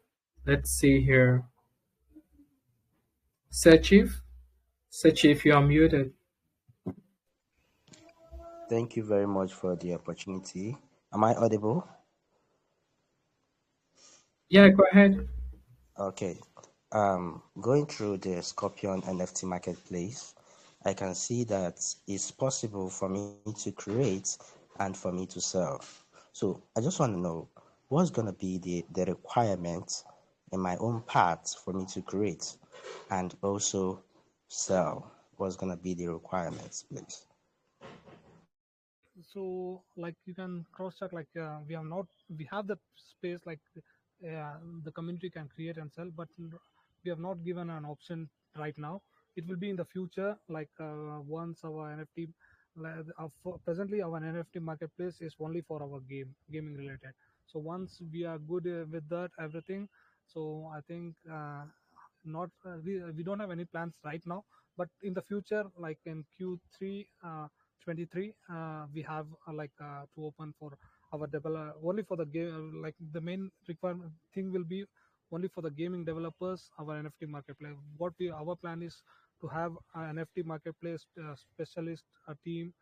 let's see here, Sir Chief. Sir Chief, you are muted. Thank you very much for the opportunity. Am I audible? Yeah, go ahead. Okay. Going through the Scorpion NFT marketplace, I can see that it's possible for me to create and for me to sell. So I just want to know what's going to be the requirement in my own part for me to create and also sell. What's going to be the requirements, please? So like you can cross check, like we have the space, like the community can create and sell, but we have not given an option right now. It will be in the future, like once our NFT, presently our NFT marketplace is only for our gaming related. So once we are good with that everything, so I think not we don't have any plans right now, but in the future, like in Q3 23, we have to open for our developer only for the game. Like the main requirement thing will be only for the gaming developers, our NFT marketplace. Our plan is to have an NFT marketplace specialist team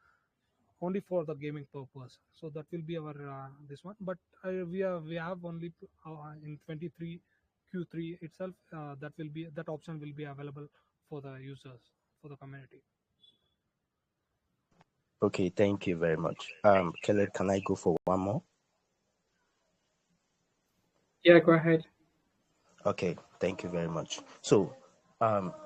only for the gaming purpose. So that will be our this one. But we have only in 23 Q3 itself, that option will be available for the users, for the community. Okay, thank you very much. Caleb, can I go for one more? Yeah, go ahead. Okay, thank you very much. So,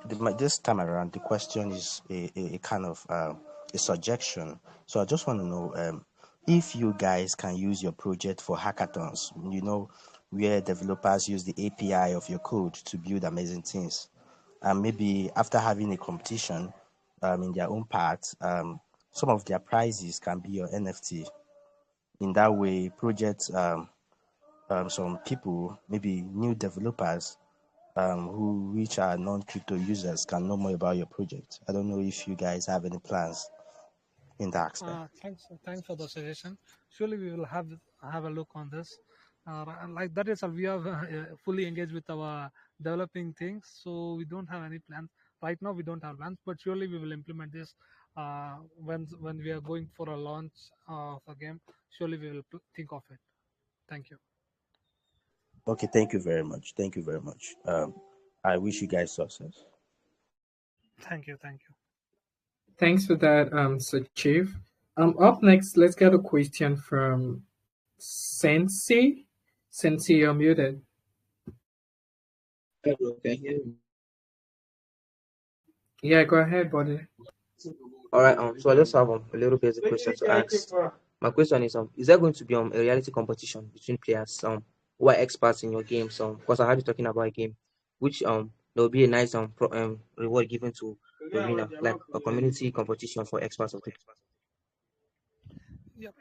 this time around, the question is a kind of a suggestion. So, I just want to know if you guys can use your project for hackathons, where developers use the API of your code to build amazing things. And maybe after having a competition in their own part, some of their prizes can be your NFT. In that way, projects, some people, maybe new developers, which are non-crypto users can know more about your project. I don't know if you guys have any plans in that aspect. Thanks for the suggestion. Surely we will have a look on this. Like that is, we are fully engaged with our developing things, so we don't have any plans right now. We don't have plans, but surely we will implement this when we are going for a launch of a game. Surely we will think of it. Thank you. Okay, thank you very much. Thank you very much. I wish you guys success. Thank you. Thank you. Thanks for that, Sir Chief. Up next, let's get a question from Sensi. Sensi, you're muted. Hello, can you hear me? Yeah, go ahead, buddy. All right. So I just have a little basic question to ask. My question is there going to be a reality competition between players who are experts in your game? Because I heard you talking about a game, which there will be a nice reward given to the winner, like a community competition for experts of the. Yep.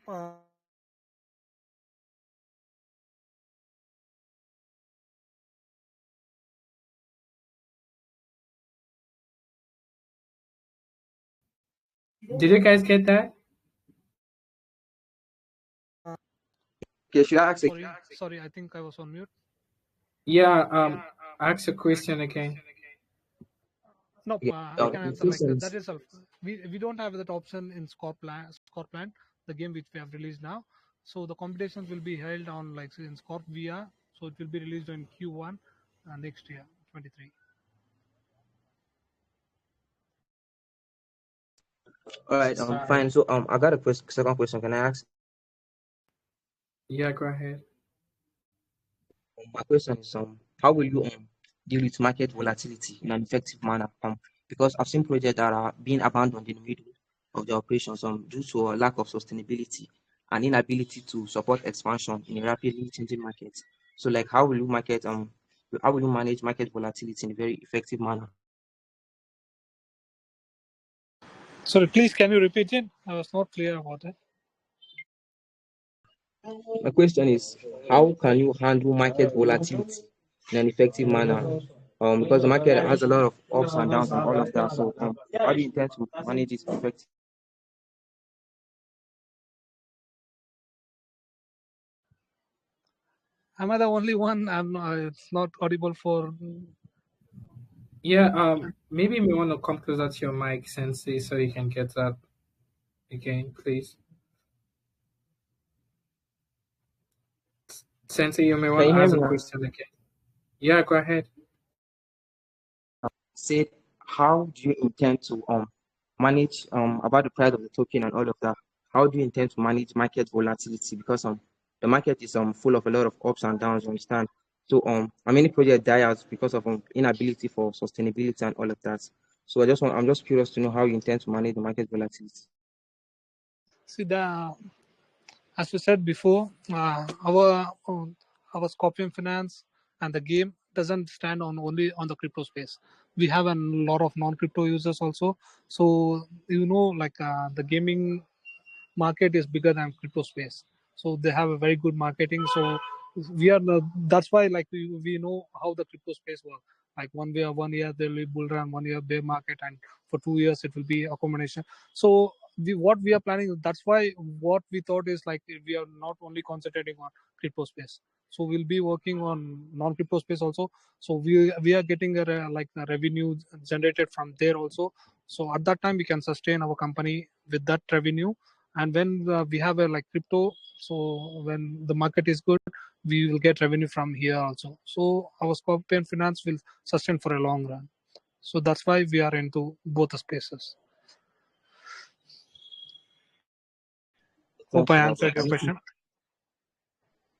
Did you guys get that? Okay, should I ask Sorry, I think I was on mute. Yeah, ask a question again. No, Okay, I can answer like that. That questions. is we don't have that option in ScorpLand, the game which we have released now. So the competitions will be held on like in Scorp VR. So it will be released in Q1 next year, 23. All right, fine. So I got a second question. Can I ask? Yeah, go ahead. My question is how will you deal with market volatility in an effective manner? Because I've seen projects that are being abandoned in the middle of the operations due to a lack of sustainability and inability to support expansion in a rapidly changing market. So like how will you manage market volatility in a very effective manner? Sorry, please can you repeat it? I was not clear about it. My question is how can you handle market volatility in an effective manner? Because the market has a lot of ups and downs and all of that. So how do you intend to manage it effectively? Am I the only one? It's not audible for. Yeah, maybe we want to come closer to your mic, Sensei, so you can get that again, please. Sensei, you may Can want you to hear ask me a now? question again. Yeah, go ahead. Said, how do you intend to manage about the price of the token and all of that? How do you intend to manage market volatility? Because the market is full of a lot of ups and downs, you understand? So and many projects die out because of inability for sustainability and all of that. So I'm just curious to know how you intend to manage the market volatility. See, as we said before, our Scorpion Finance and the game doesn't stand on only on the crypto space. We have a lot of non-crypto users also. So like the gaming market is bigger than crypto space, so they have a very good marketing. So that's why like we know how the crypto space works. Like 1 year there will be bull run, 1 year bear market, and for 2 years it will be accommodation. So what we are planning, that's why what we thought is like we are not only concentrating on crypto space, so we'll be working on non-crypto space also. So we are getting like a revenue generated from there also. So at that time we can sustain our company with that revenue. And when we have a like crypto, so when the market is good, we will get revenue from here also. So our Scorpion Finance will sustain for a long run. So that's why we are into both the spaces. Hope Thanks I for that, bro. answered your question.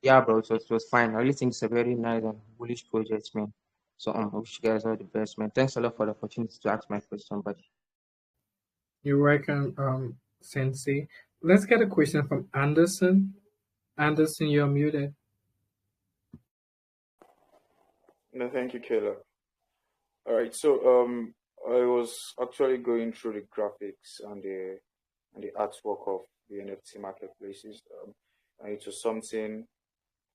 Yeah, bro, it was fine. I really think it's a very nice and bullish project, man. So I wish you guys all the best, man. Thanks a lot for the opportunity to ask my question, buddy. You're welcome, Sensei. Let's get a question from Anderson. Anderson, you're muted. No, thank you, Kayla. All right, so I was actually going through the graphics and the artwork of the NFT marketplaces, and it was something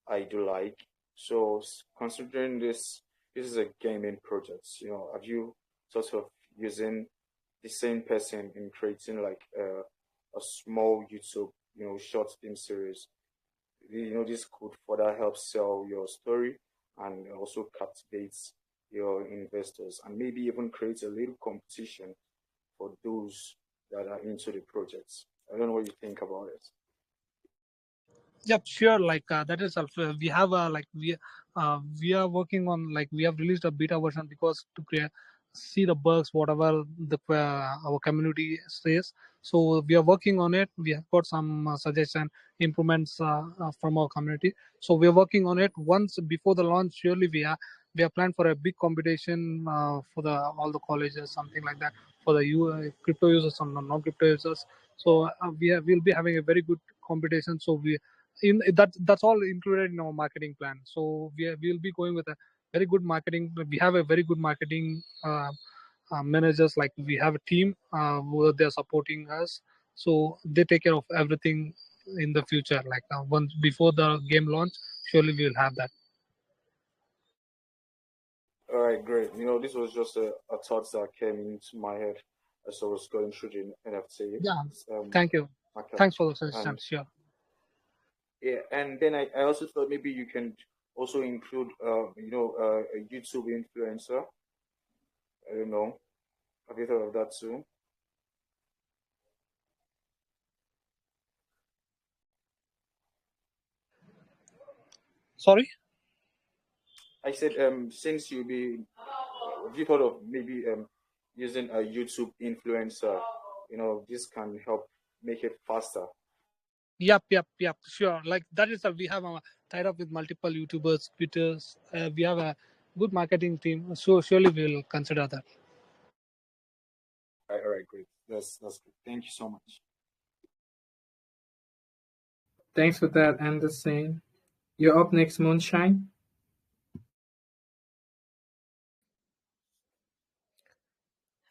I do like. So considering this is a gaming project. Have you sort of using the same person in creating like a small YouTube, short film series? This could further help sell your story and also captivates your investors and maybe even create a little competition for those that are into the projects. I don't know what you think about it. Yep, sure. Like that is also, we have we are working on, like we have released a beta version because to create see the bugs whatever the our community says. So we are working on it. We have got some suggestion improvements from our community. So we are working on it. Once before the launch, surely we are planned for a big competition for the all the colleges, something like that, for the crypto users and non crypto users. So we'll be having a very good competition. So that's all included in our marketing plan. So we'll be going with a very good marketing. We have a very good marketing managers. Like we have a team who they're supporting us, so they take care of everything in the future. Like once before the game launch, surely we will have that. All right, great. This was just a thought that came into my head as I was going through the NFT Yeah, thank you. market. Thanks for the suggestion. And Sure. yeah, and then I also thought maybe you can also include a YouTube influencer. I don't know. Have you thought of that too? Sorry. I said, since have you thought of maybe using a YouTube influencer? This can help make it faster. Yep. Sure. Like that is we have tied up with multiple YouTubers, Twitters. We have a good marketing team. So surely we'll consider that. All right, great. That's good. Thank you so much. Thanks for that, Anderson. You're up next, Moonshine.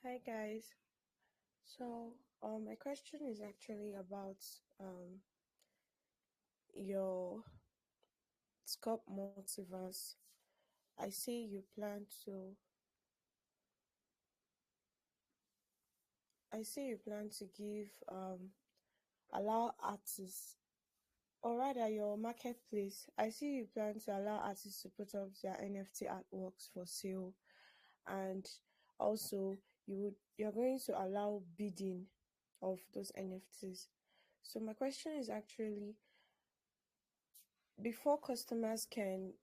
Hi guys. So my question is actually about your Scope multiverse. I see you plan to give allow artists or rather your marketplace, I see you plan to allow artists to put up their NFT artworks for sale, and also you're going to allow bidding of those NFTs. So my question is actually, before customers can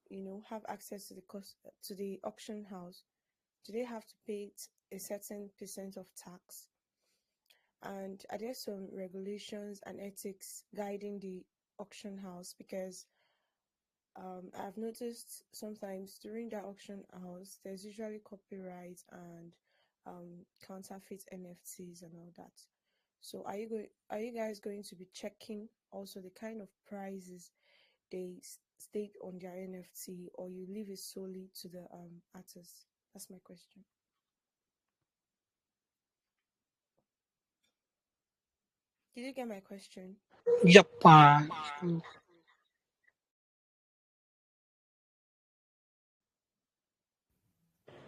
have access to the auction house, do they have to pay a certain percent of tax? And are there some regulations and ethics guiding the auction house? Because I've noticed sometimes during the auction house, there's usually copyright and counterfeit NFTs and all that. So are you guys going to be checking also the kind of prices they state on their NFT, or you leave it solely to the artist? That's my question. Did you get my question? Yep.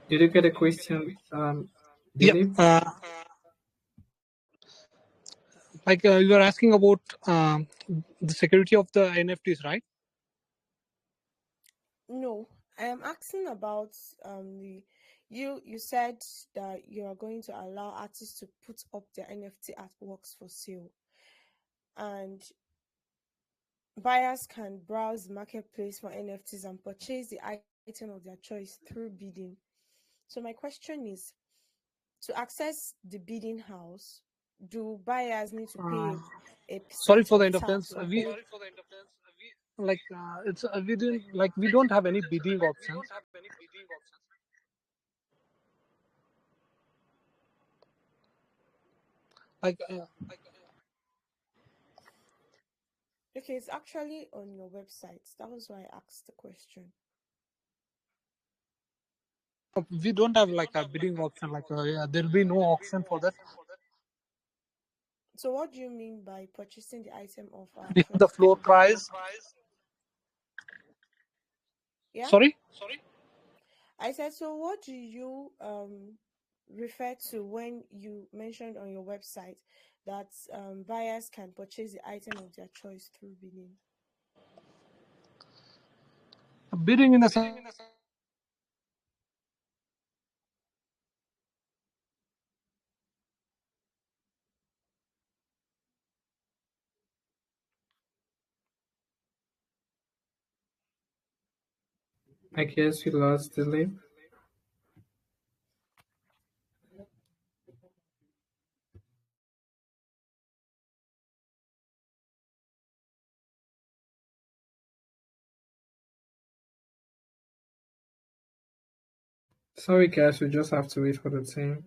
Did you get a question, Yep. Dilip? You are asking about the security of the NFTs, right? No, I am asking about the you said that you are going to allow artists to put up their NFT artworks for sale, and buyers can browse the marketplace for NFTs and purchase the item of their choice through bidding. So my question is, to access the bidding house, do buyers need to pay a Sorry percent for the of interference. tax or We don't have any bidding options. Okay, it's actually on your website. That was why I asked the question. We don't have a bidding option. There'll be no auction for that. So what do you mean by purchasing the item of our We have choice the floor through bidding? price. Yeah? Sorry? I said, so what do you refer to when you mentioned on your website that buyers can purchase the item of their choice through bidding? Bidding in the sense. I guess you lost Dilip. Sorry, guys, we just have to wait for the team.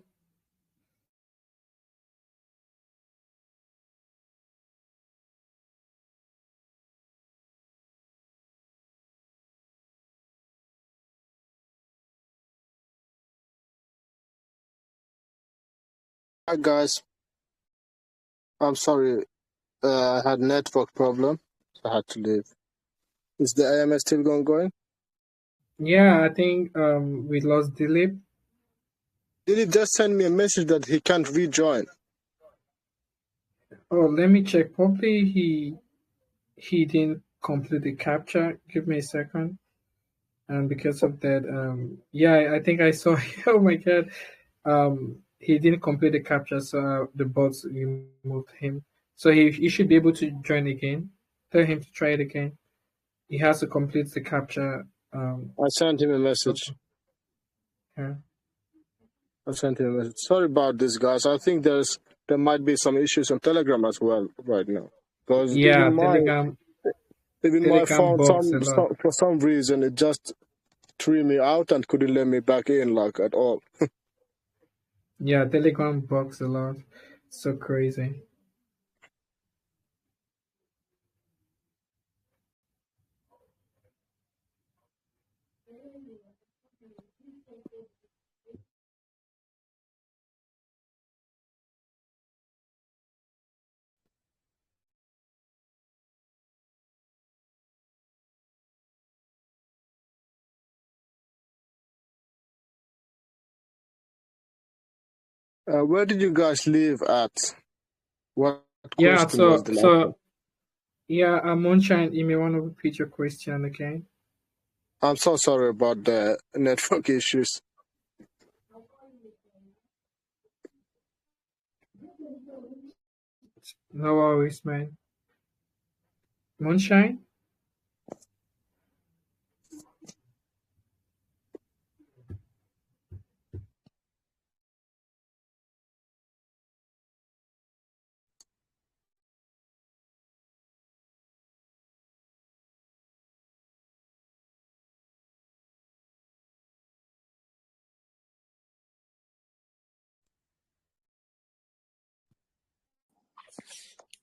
Hi guys, I'm sorry. I had network problem, so I had to leave. Is the AMS still going? Yeah, I think we lost Dilip. Did he just send me a message that he can't rejoin? Oh, let me check. Probably he didn't complete the capture. Give me a second. And because of that, yeah, I think I saw. Oh my god, he didn't complete the capture, so the bots removed him. So he should be able to join again. Tell him to try it again. He has to complete the capture. I sent him a message. Yeah. I sent him a message. Sorry about this, guys. I think there might be some issues on Telegram as well right now, because Yeah, Telegram my phone, bugs a lot. for some reason, it just threw me out and couldn't let me back in at all. Yeah, Telegram bugs a lot. So crazy. Where did you guys leave at? What Yeah, question was the last one? Yeah, Moonshine, you may want to repeat your question again. I'm so sorry about the network issues. No worries, man. Moonshine?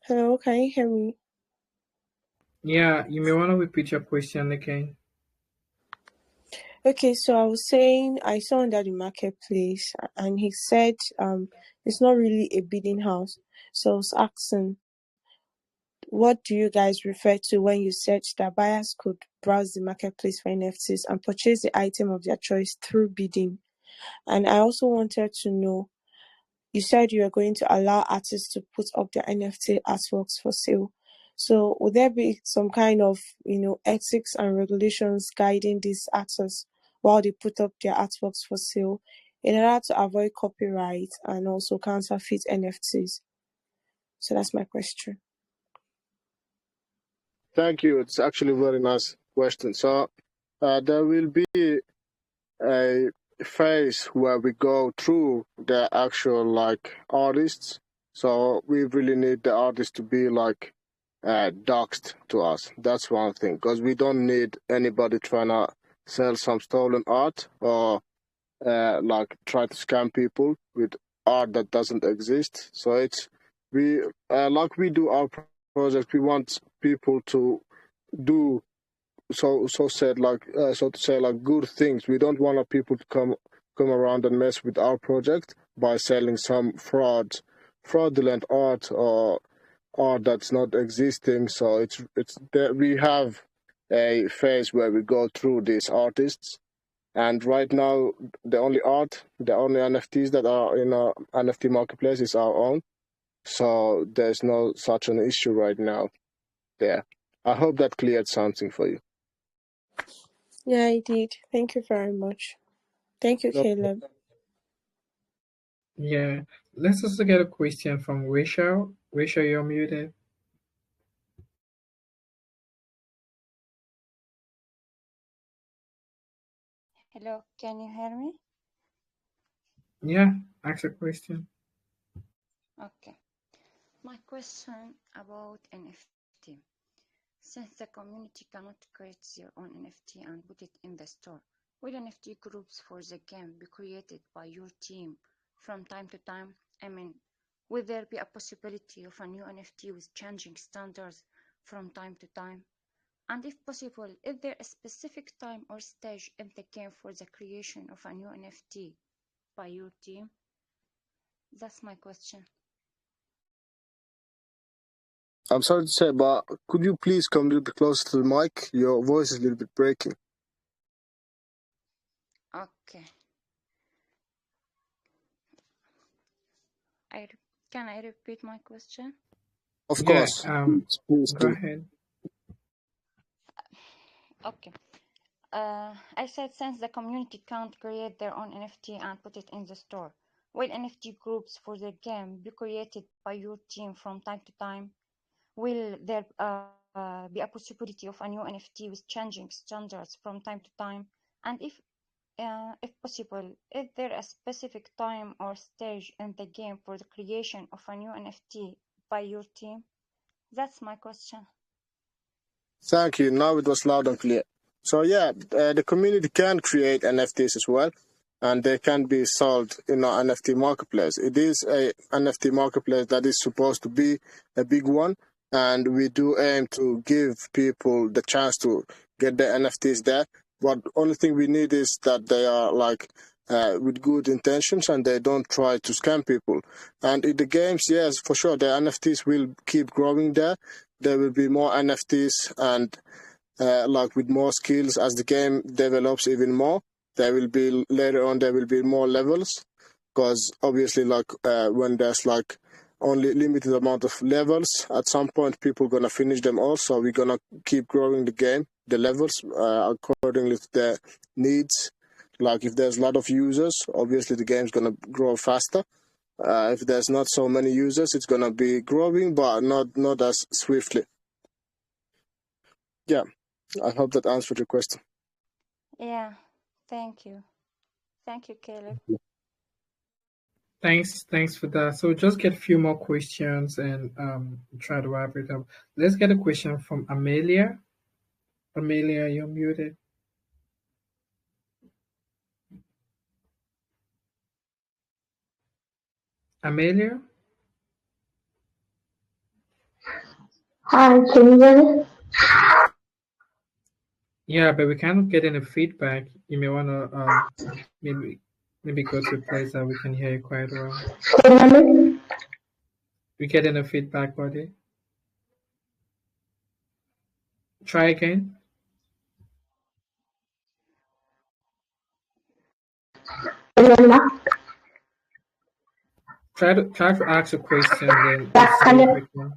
Hello, can you hear me? Yeah, you may want to repeat your question again. Okay, so I was saying I saw under the marketplace and he said it's not really a bidding house. So I was asking, what do you guys refer to when you said that buyers could browse the marketplace for NFTs and purchase the item of their choice through bidding? And I also wanted to know, you said you are going to allow artists to put up their NFT artworks for sale. So would there be some kind of, ethics and regulations guiding these artists while they put up their artworks for sale in order to avoid copyright and also counterfeit NFTs? So that's my question. Thank you. It's actually a very nice question. So there will be a phase where we go through the actual artists. So we really need the artists to be doxed to us. That's one thing, because we don't need anybody trying to sell some stolen art or try to scam people with art that doesn't exist. So it's we do our project. We want people to do so to say good things. We don't want our people to come around and mess with our project by selling some fraudulent art or art that's not existing. So it's that we have a phase where we go through these artists, and right now the only NFTs that are in our NFT marketplace is our own. So there's no such an issue right now there. I hope that cleared something for you. Yeah, I did. Thank you very much. Thank you, No. Caleb. Yeah, let's also get a question from Rachel. Rachel, you're muted. Hello, can you hear me? Yeah, ask a question. Okay. My question about NFT. Since the community cannot create their own NFT and put it in the store, will NFT groups for the game be created by your team from time to time? I mean, will there be a possibility of a new NFT with changing standards from time to time? And if possible, is there a specific time or stage in the game for the creation of a new NFT by your team? That's my question. I'm sorry to say, but could you please come a little bit closer to the mic? Your voice is a little bit breaking. Okay. Can I repeat my question? Of Yeah, course. Please go do. ahead. Okay. I said since the community can't create their own NFT and put it in the store, will NFT groups for the game be created by your team from time to time? Will there be a possibility of a new NFT with changing standards from time to time? And if possible, is there a specific time or stage in the game for the creation of a new NFT by your team? That's my question. Thank you. Now it was loud and clear. So yeah, the community can create NFTs as well, and they can be sold in our NFT marketplace. It is a NFT marketplace that is supposed to be a big one, and we do aim to give people the chance to get their NFTs there. But only thing we need is that they are with good intentions and they don't try to scam people. And in the games, yes, for sure, the NFTs will keep growing there. There will be more NFTs, and with more skills as the game develops even more. There will be later on. There will be more levels, because obviously, when there's only limited amount of levels. At some point, people gonna finish them all, so we're gonna keep growing the game, the levels, accordingly to their needs. Like if there's a lot of users, obviously the game's gonna grow faster. If there's not so many users, it's gonna be growing, but not as swiftly. Yeah, I hope that answered your question. Yeah, thank you. Thank you, Caleb. Thanks for that. So just get a few more questions and try to wrap it up. Let's get a question from Amelia. Amelia, you're muted. Amelia? Hi, can you hear me? Yeah, but we cannot get any feedback. You may wanna maybe go to a place that we can hear you quite well. Can you hear me? We get any feedback, buddy? Try again. Can you hear me now? Try to ask a question, then Yeah, see can if you? we can.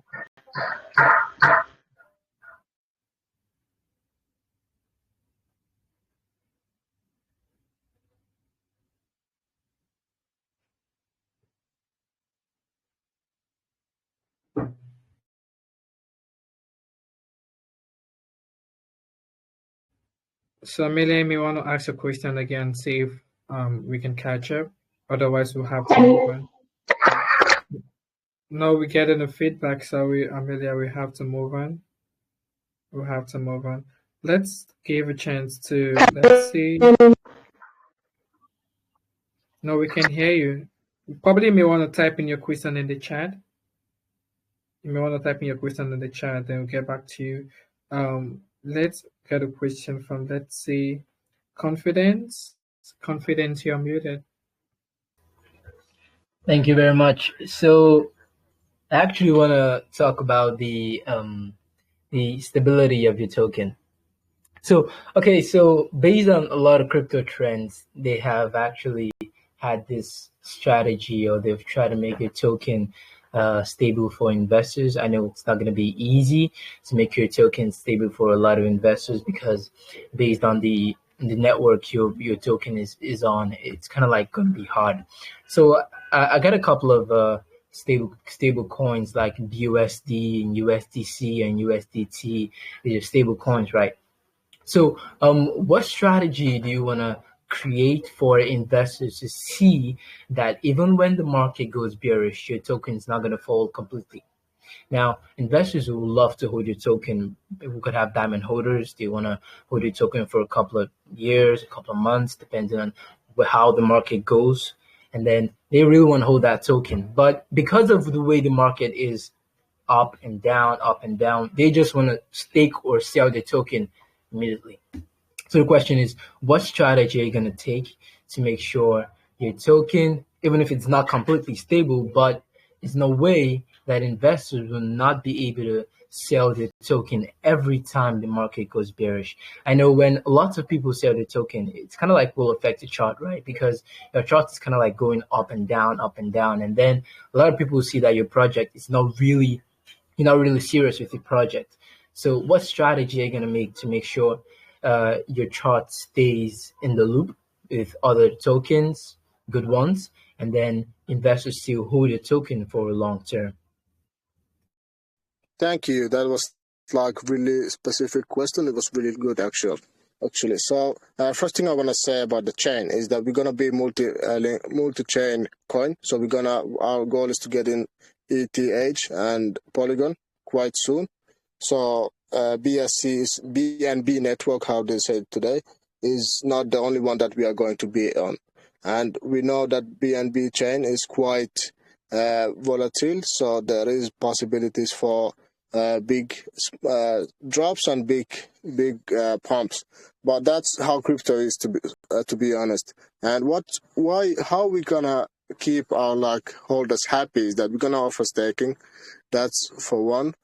So Amelia may want to ask a question again, see if we can catch up. Otherwise, we'll have to move on. No, we get any feedback, so Amelia, we have to move on. We'll have to move on. Let's give a chance to, let's see. No, we can hear you. You probably may want to type in your question in the chat. You may want to type in your question in the chat, then we'll get back to you. Let's get a question from, let's see, Confidence. Confidence, you're muted. Thank you very much. So I actually want to talk about the stability of your token. So, okay, so based on a lot of crypto trends, they have actually had this strategy, or they've tried to make your token stable for investors. I know it's not going to be easy to make your token stable for a lot of investors, because based on the network your token is on, it's kind of like going to be hard. So I got a couple of stable coins like BUSD and USDC and USDT. These are stable coins, right? So what strategy do you want to create for investors to see that even when the market goes bearish, your token is not going to fall completely? Now, investors will love to hold your token. We could have diamond holders. They want to hold your token for a couple of years, a couple of months, depending on how the market goes. And then they really want to hold that token. But because of the way the market is up and down, they just want to stake or sell the token immediately. So the question is, what strategy are you going to take to make sure your token, even if it's not completely stable, but it's in a way that investors will not be able to sell the token every time the market goes bearish? I know when lots of people sell the token, it's kind of like will affect the chart, right? Because your chart is kind of like going up and down. And then a lot of people see that your project is you're not really serious with your project. So what strategy are you going to make to make sure your chart stays in the loop with other tokens, good ones, and then investors still hold your token for a long term? Thank you. That was like really specific question. It was really good, actually. So first thing I want to say about the chain is that we're gonna be multi-chain coin. So our goal is to get in ETH and Polygon quite soon. So BSC's BNB network, how they say it today, is not the only one that we are going to be on. And we know that BNB chain is quite volatile, so there is possibilities for big drops and big pumps. But that's how crypto is, to be honest. And how we gonna keep our holders happy is that we're gonna offer staking. That's for one,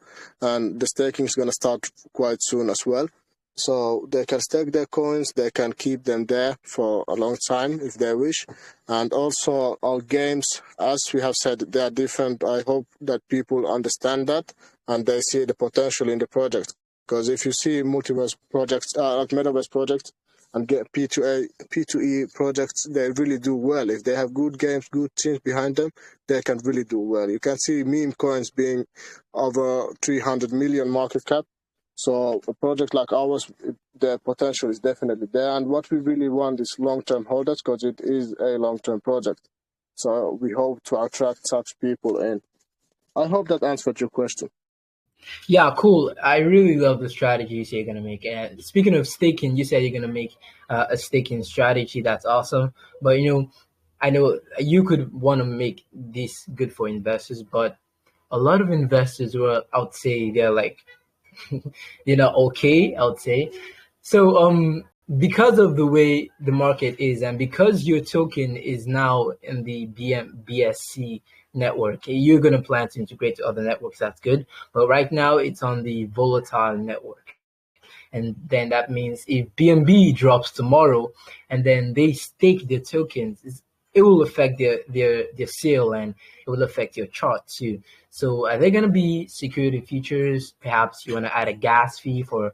and the staking is gonna start quite soon as well. So they can stake their coins, they can keep them there for a long time if they wish. And also our games, as we have said, they are different. I hope that people understand that and they see the potential in the project. Because if you see multiverse projects, like metaverse projects, and get P2E projects, they really do well. If they have good games, good teams behind them, they can really do well. You can see meme coins being over 300 million market cap. So a project like ours, the potential is definitely there. And what we really want is long-term holders because it is a long-term project. So we hope to attract such people in. I hope that answered your question. Yeah, cool. I really love the strategy you say you're gonna make. And speaking of staking, you said you're gonna make a staking strategy. That's awesome. But I know you could want to make this good for investors, but a lot of investors were, I would say, they're like, okay, I would say. So, because of the way the market is, and because your token is now in the BSC network, you're going to plan to integrate to other networks. That's good. But right now, it's on the volatile network. And then that means if BNB drops tomorrow and then they stake their tokens, it will affect their sale and it will affect your chart too. So are there going to be security features? Perhaps you want to add a gas fee for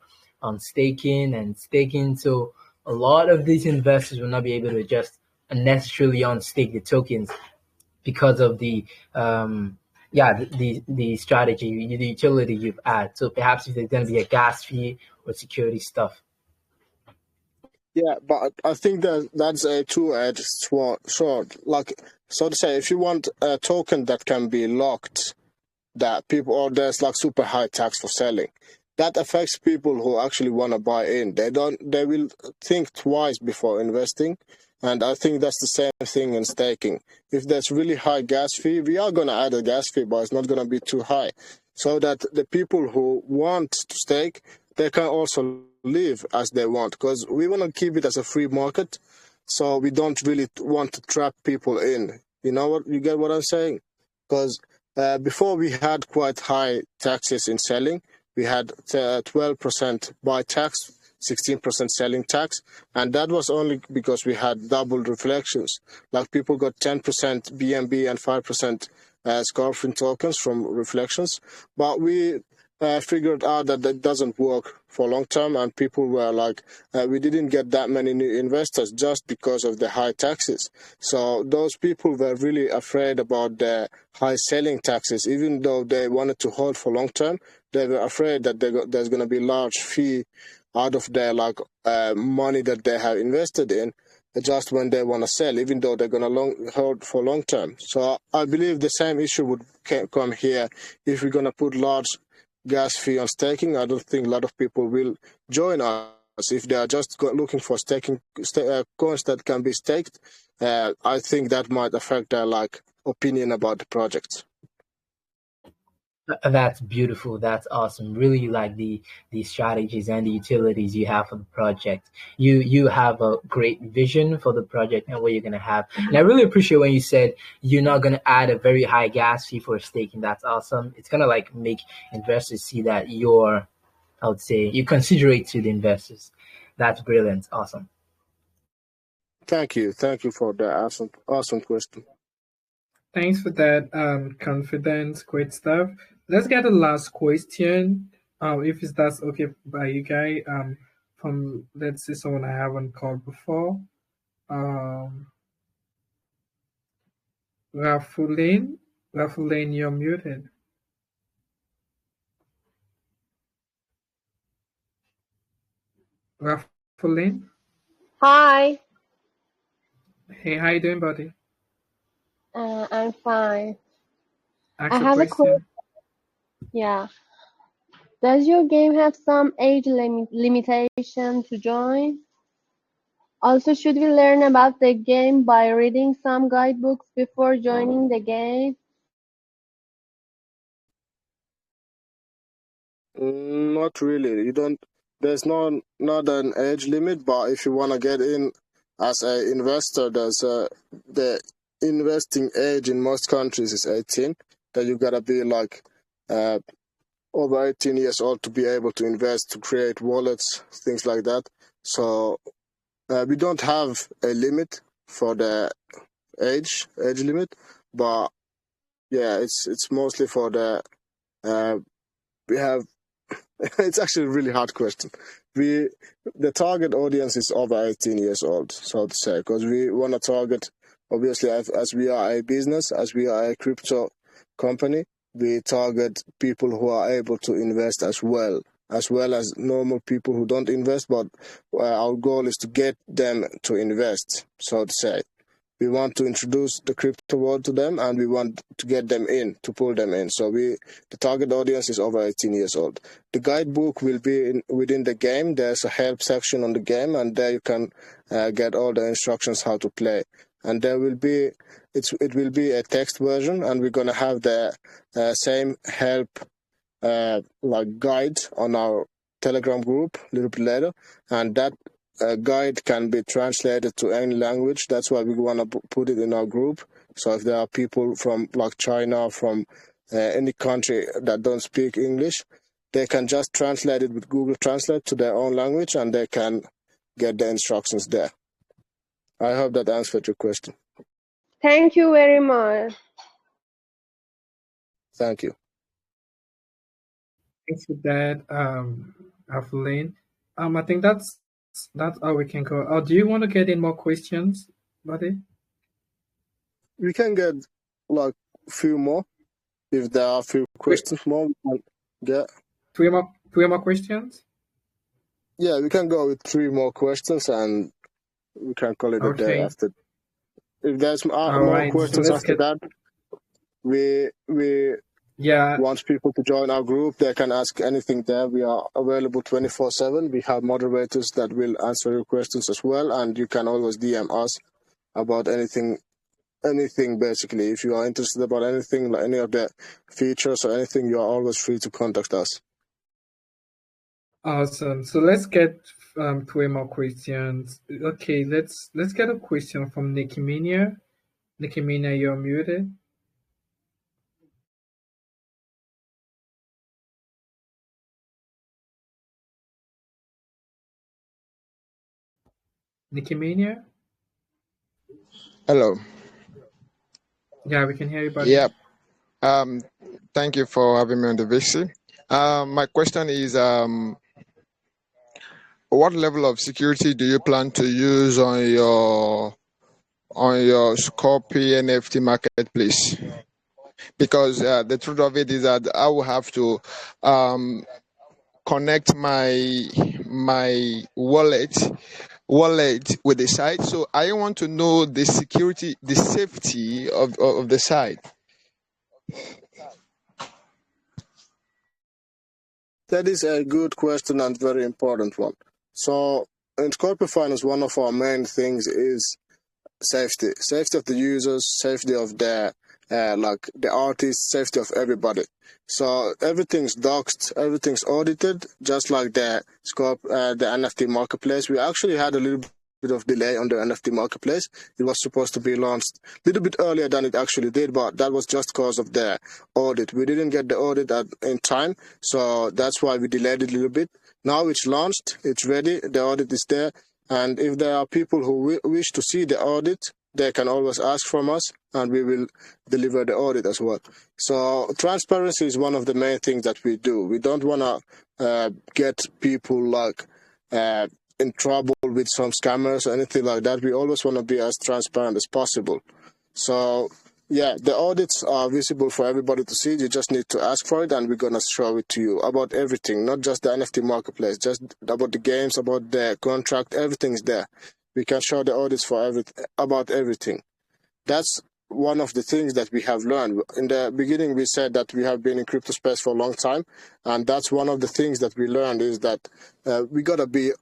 staking and staking. So a lot of these investors will not be able to just unnecessarily unstake the tokens because of the the strategy, the utility you've added. So perhaps if there's going to be a gas fee or security stuff. Yeah, but I think that's a two-edged sword. Like, so to say, if you want a token that can be locked, that people, or there's like super high tax for selling, that affects people who actually want to buy in. They will think twice before investing. And I think that's the same thing in staking. If there's really high gas fee, we are going to add a gas fee, but it's not going to be too high. So that the people who want to stake, they can also live as they want. Because we want to keep it as a free market. So we don't really want to trap people in. You know what? You get what I'm saying? Because before we had quite high taxes in selling. We had 12% buy tax, 16% selling tax, and that was only because we had doubled reflections. Like people got 10% BNB and 5% ScorpLand tokens from reflections, but we figured out that that doesn't work for long term, and people were like, we didn't get that many new investors just because of the high taxes. So those people were really afraid about the high selling taxes, even though they wanted to hold for long term. They were afraid that there's going to be large fee out of their money that they have invested in just when they want to sell, even though they're going to hold for long term. So I believe the same issue would come here if we're going to put large gas fee on staking. I don't think a lot of people will join us if they are just looking for staking coins that can be staked. I think that might affect their opinion about the project. That's beautiful. That's awesome. Really like the strategies and the utilities you have for the project. You have a great vision for the project and what you're gonna have. And I really appreciate when you said you're not gonna add a very high gas fee for staking. That's awesome. It's gonna make investors see that I would say you considerate to the investors. That's brilliant. Awesome. Thank you for the awesome question. Thanks for that confidence. Great stuff. Let's get the last question. If that's okay by you guys. From, let's see, someone I haven't called before. Rafulane, you're muted. Rafulane. Hi, Hey, how you doing, buddy? I'm fine. Ask I your have a question. question. Yeah. Does your game have some age limitation to join? Also, should we learn about the game by reading some guidebooks before joining the game? Not really. You don't. There's not an age limit, but if you want to get in as an investor, there's the investing age in most countries is 18. That you gotta be over 18 years old to be able to invest, to create wallets, things like that. So we don't have a limit for the age limit, but yeah, it's mostly for the we have. It's actually a really hard question. The target audience is over 18 years old, so to say, because we want to target, obviously, as we are a business, as we are a crypto company, we target people who are able to invest as well as normal people who don't invest, but our goal is to get them to invest, so to say. We want to introduce the crypto world to them, and we want to get them in, to pull them in. So the target audience is over 18 years old. The guidebook will be within the game. There's a help section on the game, and there you can get all the instructions how to play. And there will be it will be a text version, and we're gonna have the same help like guide on our Telegram group a little bit later, and that guide can be translated to any language. That's why we want to put it in our group. So if there are people from like China, from any country that don't speak English, they can just translate it with Google Translate to their own language, and they can get the instructions there. I hope that answered your question. Thank you very much. Thank you. Thanks for that, Adeline. I think that's all we can go. Do you want to get in more questions, buddy? We can get like a few more. If there are a few questions more, we can get. Three more questions? Yeah, we can go with 3 more questions, and we can call it a day after. If there's more questions after that, we want people to join our group. They can ask anything there. We are available 24/7. We have moderators that will answer your questions as well, and you can always DM us about anything basically. If you are interested about anything, like any of the features or anything, you are always free to contact us. Awesome. So let's get 3 more questions. Okay, let's get a question from Nikki Minia. Nikki Minia, you're muted. Nikki Mania? Hello. Yeah, we can hear you, buddy. Yep. Thank you for having me on the VC. My question is, what level of security do you plan to use on your ScorpLand NFT marketplace? Because the truth of it is that I will have to connect my wallet with the site. So I want to know the safety of the site. That is a good question and very important one. So in Scorpio Finance, one of our main things is safety of the users, safety of the artists, safety of everybody. So everything's doxed, everything's audited, just like the NFT marketplace. We actually had a little bit of delay on the NFT marketplace. It was supposed to be launched a little bit earlier than it actually did, but that was just because of the audit. We didn't get the audit in time, so that's why we delayed it a little bit. Now it's launched, it's ready, the audit is there, and if there are people who wish to see the audit, they can always ask from us, and we will deliver the audit as well. So transparency is one of the main things that we do. We don't want to get people in trouble with some scammers or anything like that. We always want to be as transparent as possible. So yeah, the audits are visible for everybody to see. You just need to ask for it, and we're going to show it to you about everything, not just the NFT marketplace, just about the games, about the contract, everything's there. We can show the audits for about everything. That's one of the things that we have learned. In the beginning, we said that we have been in crypto space for a long time, and that's one of the things that we learned is that we got to be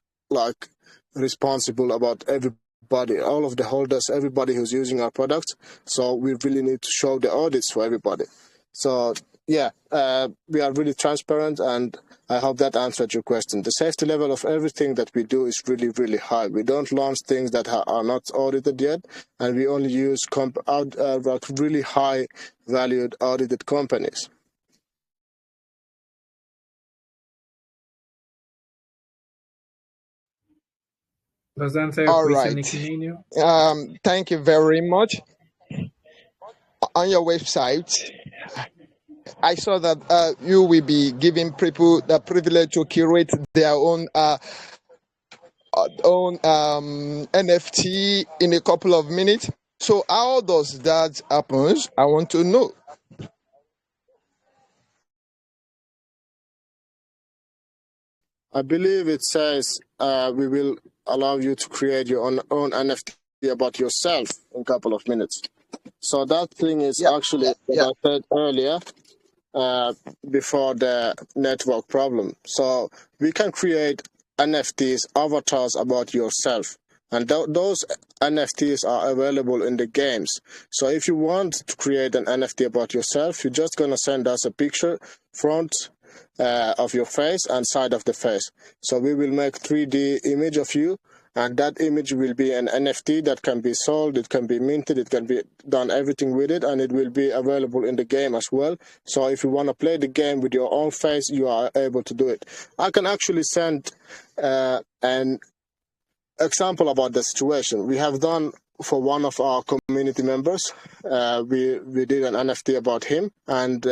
responsible about everybody, all of the holders, everybody who's using our products. So we really need to show the audits for everybody. So yeah, we are really transparent, and I hope that answered your question. The safety level of everything that we do is really, really high. We don't launch things that are not audited yet, and we only use really high valued audited companies. Does that answer your All question, right. Nikinino? Thank you very much. On your website, I saw that you will be giving people the privilege to curate their own NFT in a couple of minutes. So how does that happen? I want to know. I believe it says we will allow you to create your own NFT about yourself in a couple of minutes. So that thing is Yeah, actually yeah. what I said earlier uh, before the network problem. So we can create NFTs, avatars about yourself. And those NFTs are available in the games. So if you want to create an NFT about yourself, you're just going to send us a picture, front of your face and side of the face. So we will make 3D image of you, and that image will be an NFT that can be sold, it can be minted, it can be done everything with it, and it will be available in the game as well. So if you want to play the game with your own face, you are able to do it. I can actually send an example about the situation. We have done for one of our community members. We did an NFT about him, and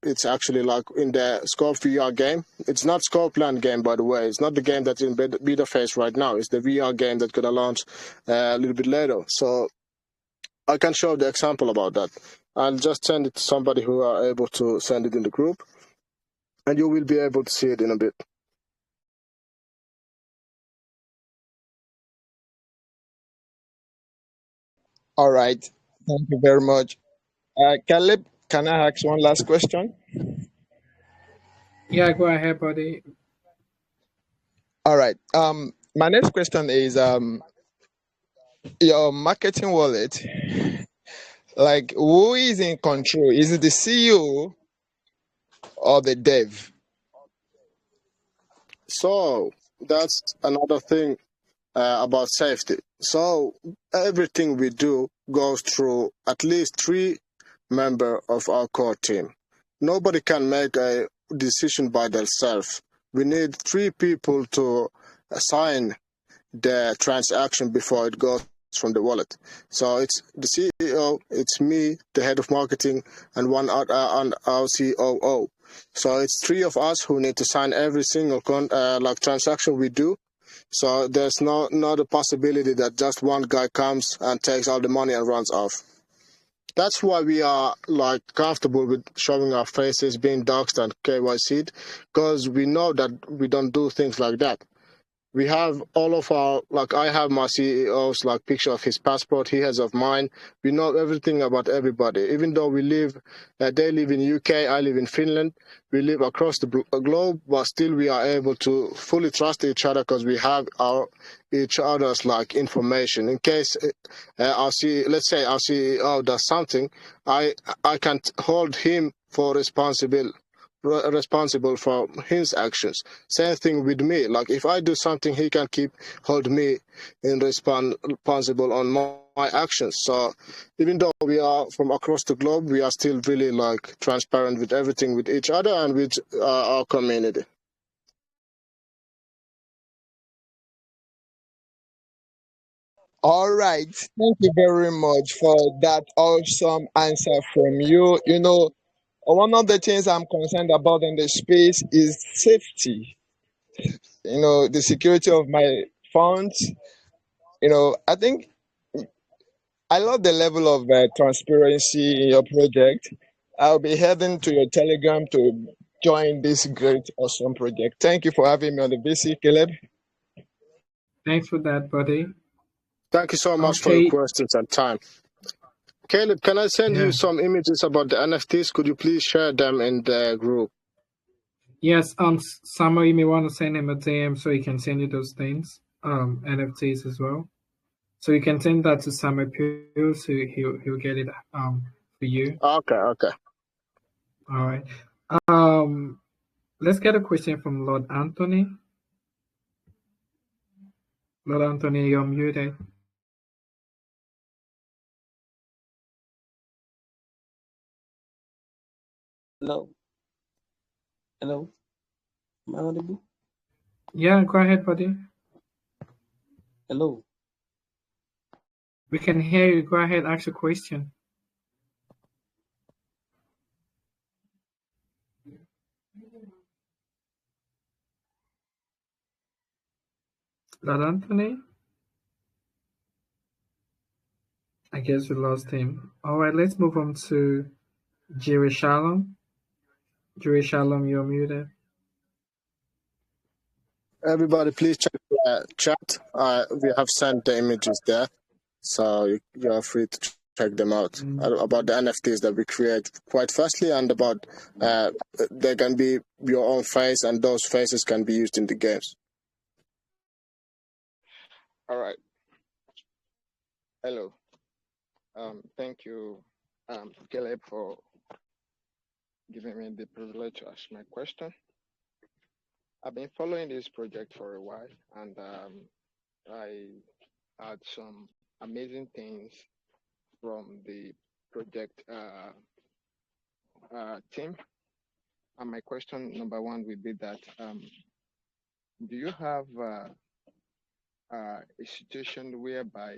it's actually like in the Scorp VR game. It's not ScorpLand game, by the way. It's not the game that's in beta phase right now. It's the VR game that's gonna launch a little bit later. So I can show the example about that. I'll just send it to somebody who are able to send it in the group, and you will be able to see it in a bit. All right. Thank you very much. Caleb, can I ask one last question? Yeah, go ahead, buddy. All right. My next question is your marketing wallet. Like, who is in control? Is it the CEO or the dev? So that's another thing about safety. So everything we do goes through at least 3 members of our core team. Nobody can make a decision by themselves. We need 3 people to sign the transaction before it goes from the wallet. So it's the CEO, it's me, the head of marketing, and and our COO. So it's 3 of us who need to sign every single transaction we do. So there's not a possibility that just one guy comes and takes all the money and runs off. That's why we are like comfortable with showing our faces, being doxed and KYC'd, because we know that we don't do things like that. We have all of our, like I have my CEO's like picture of his passport, he has of mine. We know everything about everybody. Even though they live in UK, I live in Finland. We live across the globe, but still we are able to fully trust each other because we have each other's like information. In case let's say our CEO does something, I can hold him responsible for his actions. Same thing with me. Like if I do something, he can hold me responsible on my actions. So even though we are from across the globe, we are still really like transparent with everything with each other and with our community. All right. Thank you very much for that awesome answer from you. One of the things I'm concerned about in the space is safety. The security of my funds. I think I love the level of transparency in your project. I'll be heading to your Telegram to join this great, awesome project. Thank you for having me on the VC, Caleb. Thanks for that, buddy. Thank you so much for your Okay. questions and time. Caleb, can I send you Yeah. some images about the NFTs? Could you please share them in the group? Yes. Samuel, you may want to send him a DM so he can send you those things. NFTs as well. So you can send that to Samuel Pugh, so he'll get it for you. Okay. All right. Let's get a question from Lord Anthony. Lord Anthony, you're muted. Hello. Hello. Am I audible? Yeah, go ahead, buddy. Hello. We can hear you. Go ahead, ask your question. Lord Anthony? I guess we lost him. All right, let's move on to Jerry Shalom. Jerry Shalom, you're muted. Everybody, please check the chat. We have sent the images there, so you are free to check them out about the NFTs that we create quite fastly, and about they can be your own face, and those faces can be used in the games. All right. Hello. Thank you, Caleb, for giving me the privilege to ask my question. I've been following this project for a while, and I had some amazing things from the project team. And my question number one would be that do you have a situation whereby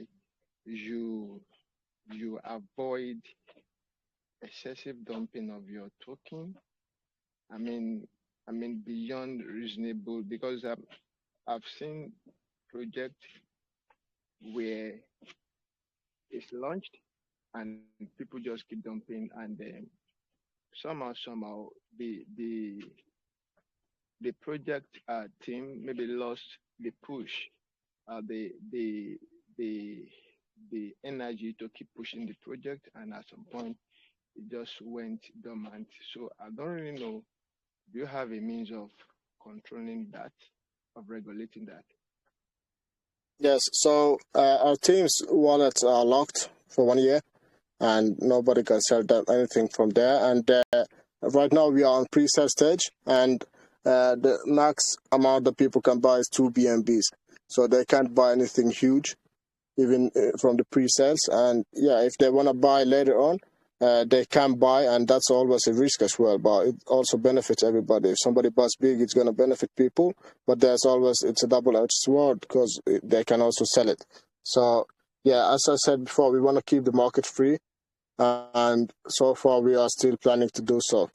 you avoid excessive dumping of your token? I mean beyond reasonable, because I've seen projects where it's launched and people just keep dumping, and then somehow the project team maybe lost the push, the energy to keep pushing the project, and at some point it just went dormant. So I don't really know. Do you have a means of controlling that, of regulating that? Yes. So our team's wallets are locked for 1 year, and nobody can sell them anything from there. And right now we are on pre-sale stage, and the max amount that people can buy is 2 BNBs. So they can't buy anything huge, even from the pre-sales. And yeah, if they want to buy later on, they can buy, and that's always a risk as well. But it also benefits everybody. If somebody buys big, it's going to benefit people. But it's a double-edged sword, because they can also sell it. So yeah, as I said before, we want to keep the market free, and so far we are still planning to do so.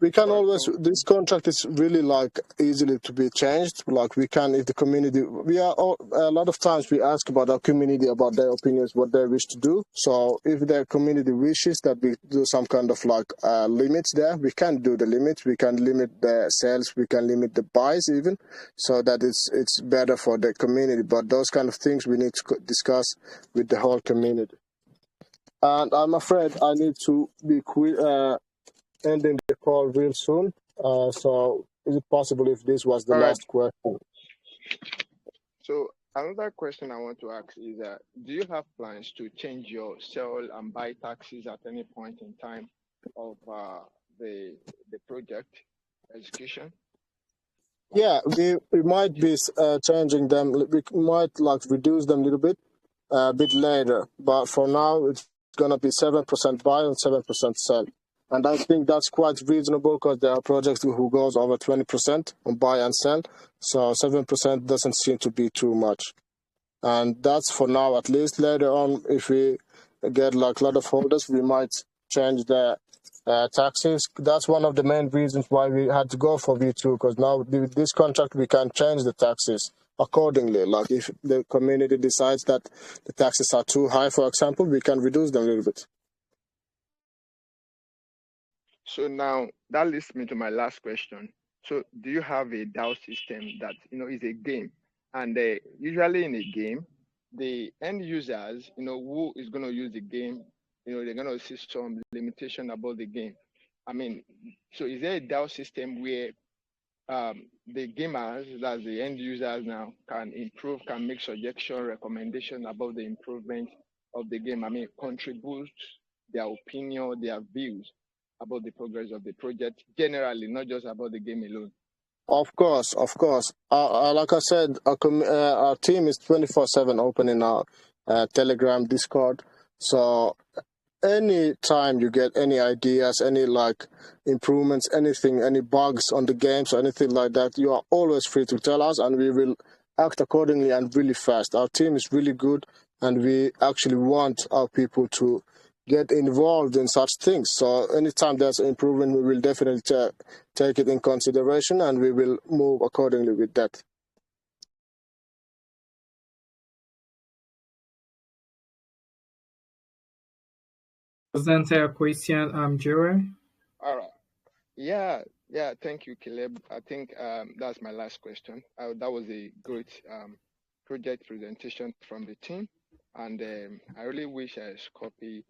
We can always, this contract is really like easily to be changed. Like we can, if the community, a lot of times we ask about our community, about their opinions, what they wish to do. So if their community wishes that we do some kind of like limits there, we can do the limits. We can limit the sales, we can limit the buys even, so that it's better for the community. But those kind of things we need to discuss with the whole community. And I'm afraid I need to be ending the call real soon. So is it possible if this was the All right. last question? So another question I want to ask is do you have plans to change your sell and buy taxes at any point in time of the project execution? Yeah, we might be changing them. We might like reduce them a little bit, a bit later. But for now, it's gonna be 7% buy and 7% sell. And I think that's quite reasonable, because there are projects who goes over 20% on buy and sell. So 7% doesn't seem to be too much. And that's for now, at least. Later on, if we get like a lot of holders, we might change the taxes. That's one of the main reasons why we had to go for V2, because now with this contract, we can change the taxes accordingly. Like if the community decides that the taxes are too high, for example, we can reduce them a little bit. So now that leads me to my last question. So do you have a DAO system that is a game, and usually in a game, the end users, who is going to use the game, they're going to see some limitation about the game. I mean, so is there a DAO system where the gamers, that's the end users now, can improve, can make suggestion, recommendation about the improvement of the game? I mean, contribute their opinion, their views about the progress of the project generally, not just about the game alone. Of course. Like I said, our team is 24/7 open in our Telegram, Discord. So any time you get any ideas, any like improvements, anything, any bugs on the games or anything like that, you are always free to tell us, and we will act accordingly and really fast. Our team is really good, and we actually want our people to get involved in such things. So anytime there's improvement, we will definitely take it in consideration, and we will move accordingly with that. Does that answer your question, Jerry? All right. Yeah, thank you, Caleb. I think that's my last question. That was a great project presentation from the team, and I really wish Scorpy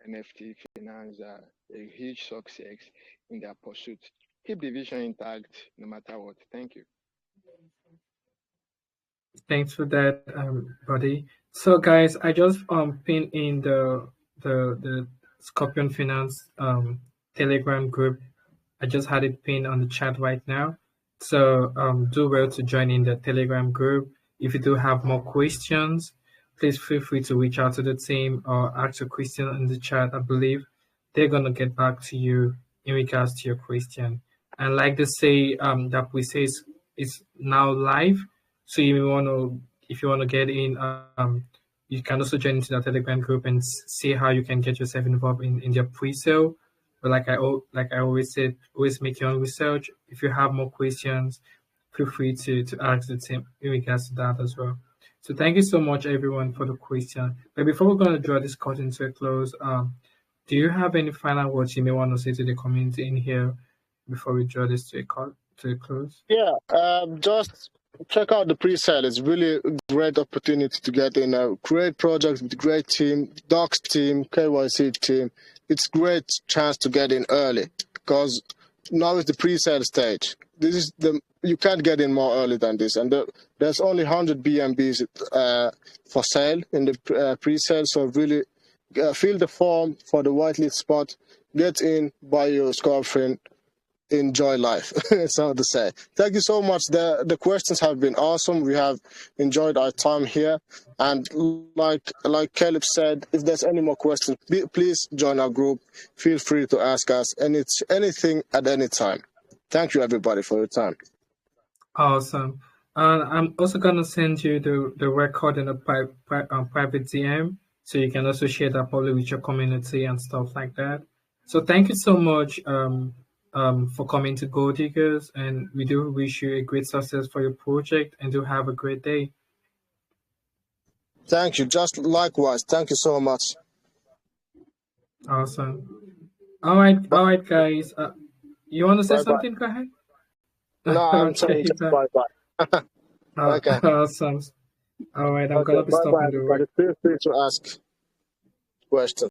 NFT Finance a huge success in their pursuit. Keep the vision intact no matter what. Thank you. Thanks for that, buddy. So, guys, I just pinned in the Scorpion Finance Telegram group. I just had it pinned on the chat right now. So do well to join in the Telegram group. If you do have more questions, please feel free to reach out to the team or ask a question in the chat. I believe they're gonna get back to you in regards to your question. And like they say, that we say is now live. So if you wanna get in, you can also join into the Telegram group and see how you can get yourself involved in their pre-sale. But like I always said, always make your own research. If you have more questions, feel free to ask the team in regards to that as well. So thank you so much, everyone, for the question. But before we're going to draw this curtain to a close, do you have any final words you may want to say to the community in here before we draw this to a close? Yeah, just check out the pre-sale. It's really a great opportunity to get in a great project with a great team, Doc's team, KYC team. It's great chance to get in early because now is the pre-sale stage. You can't get in more early than this, and there's only 100 BNBs for sale in the pre-sale. So really, fill the form for the whitelist spot, get in, buy your Scorpion, enjoy life. So to say. Thank you so much. The questions have been awesome. We have enjoyed our time here, and like Caleb said, if there's any more questions, please join our group. Feel free to ask us anything at any time. Thank you, everybody, for your time. Awesome. I'm also gonna send you the record in a private DM, so you can also share that probably with your community and stuff like that. So thank you so much for coming to Gold Diggers, and we do wish you a great success for your project, and do have a great day. Thank you. Just likewise. Thank you so much. Awesome. All right, guys. You want to say Bye-bye. something? Go ahead. No, I'm saying just bye-bye. Okay. Awesome. All right, I'm gonna be Bye-bye, stopping the everybody. Feel free to ask questions.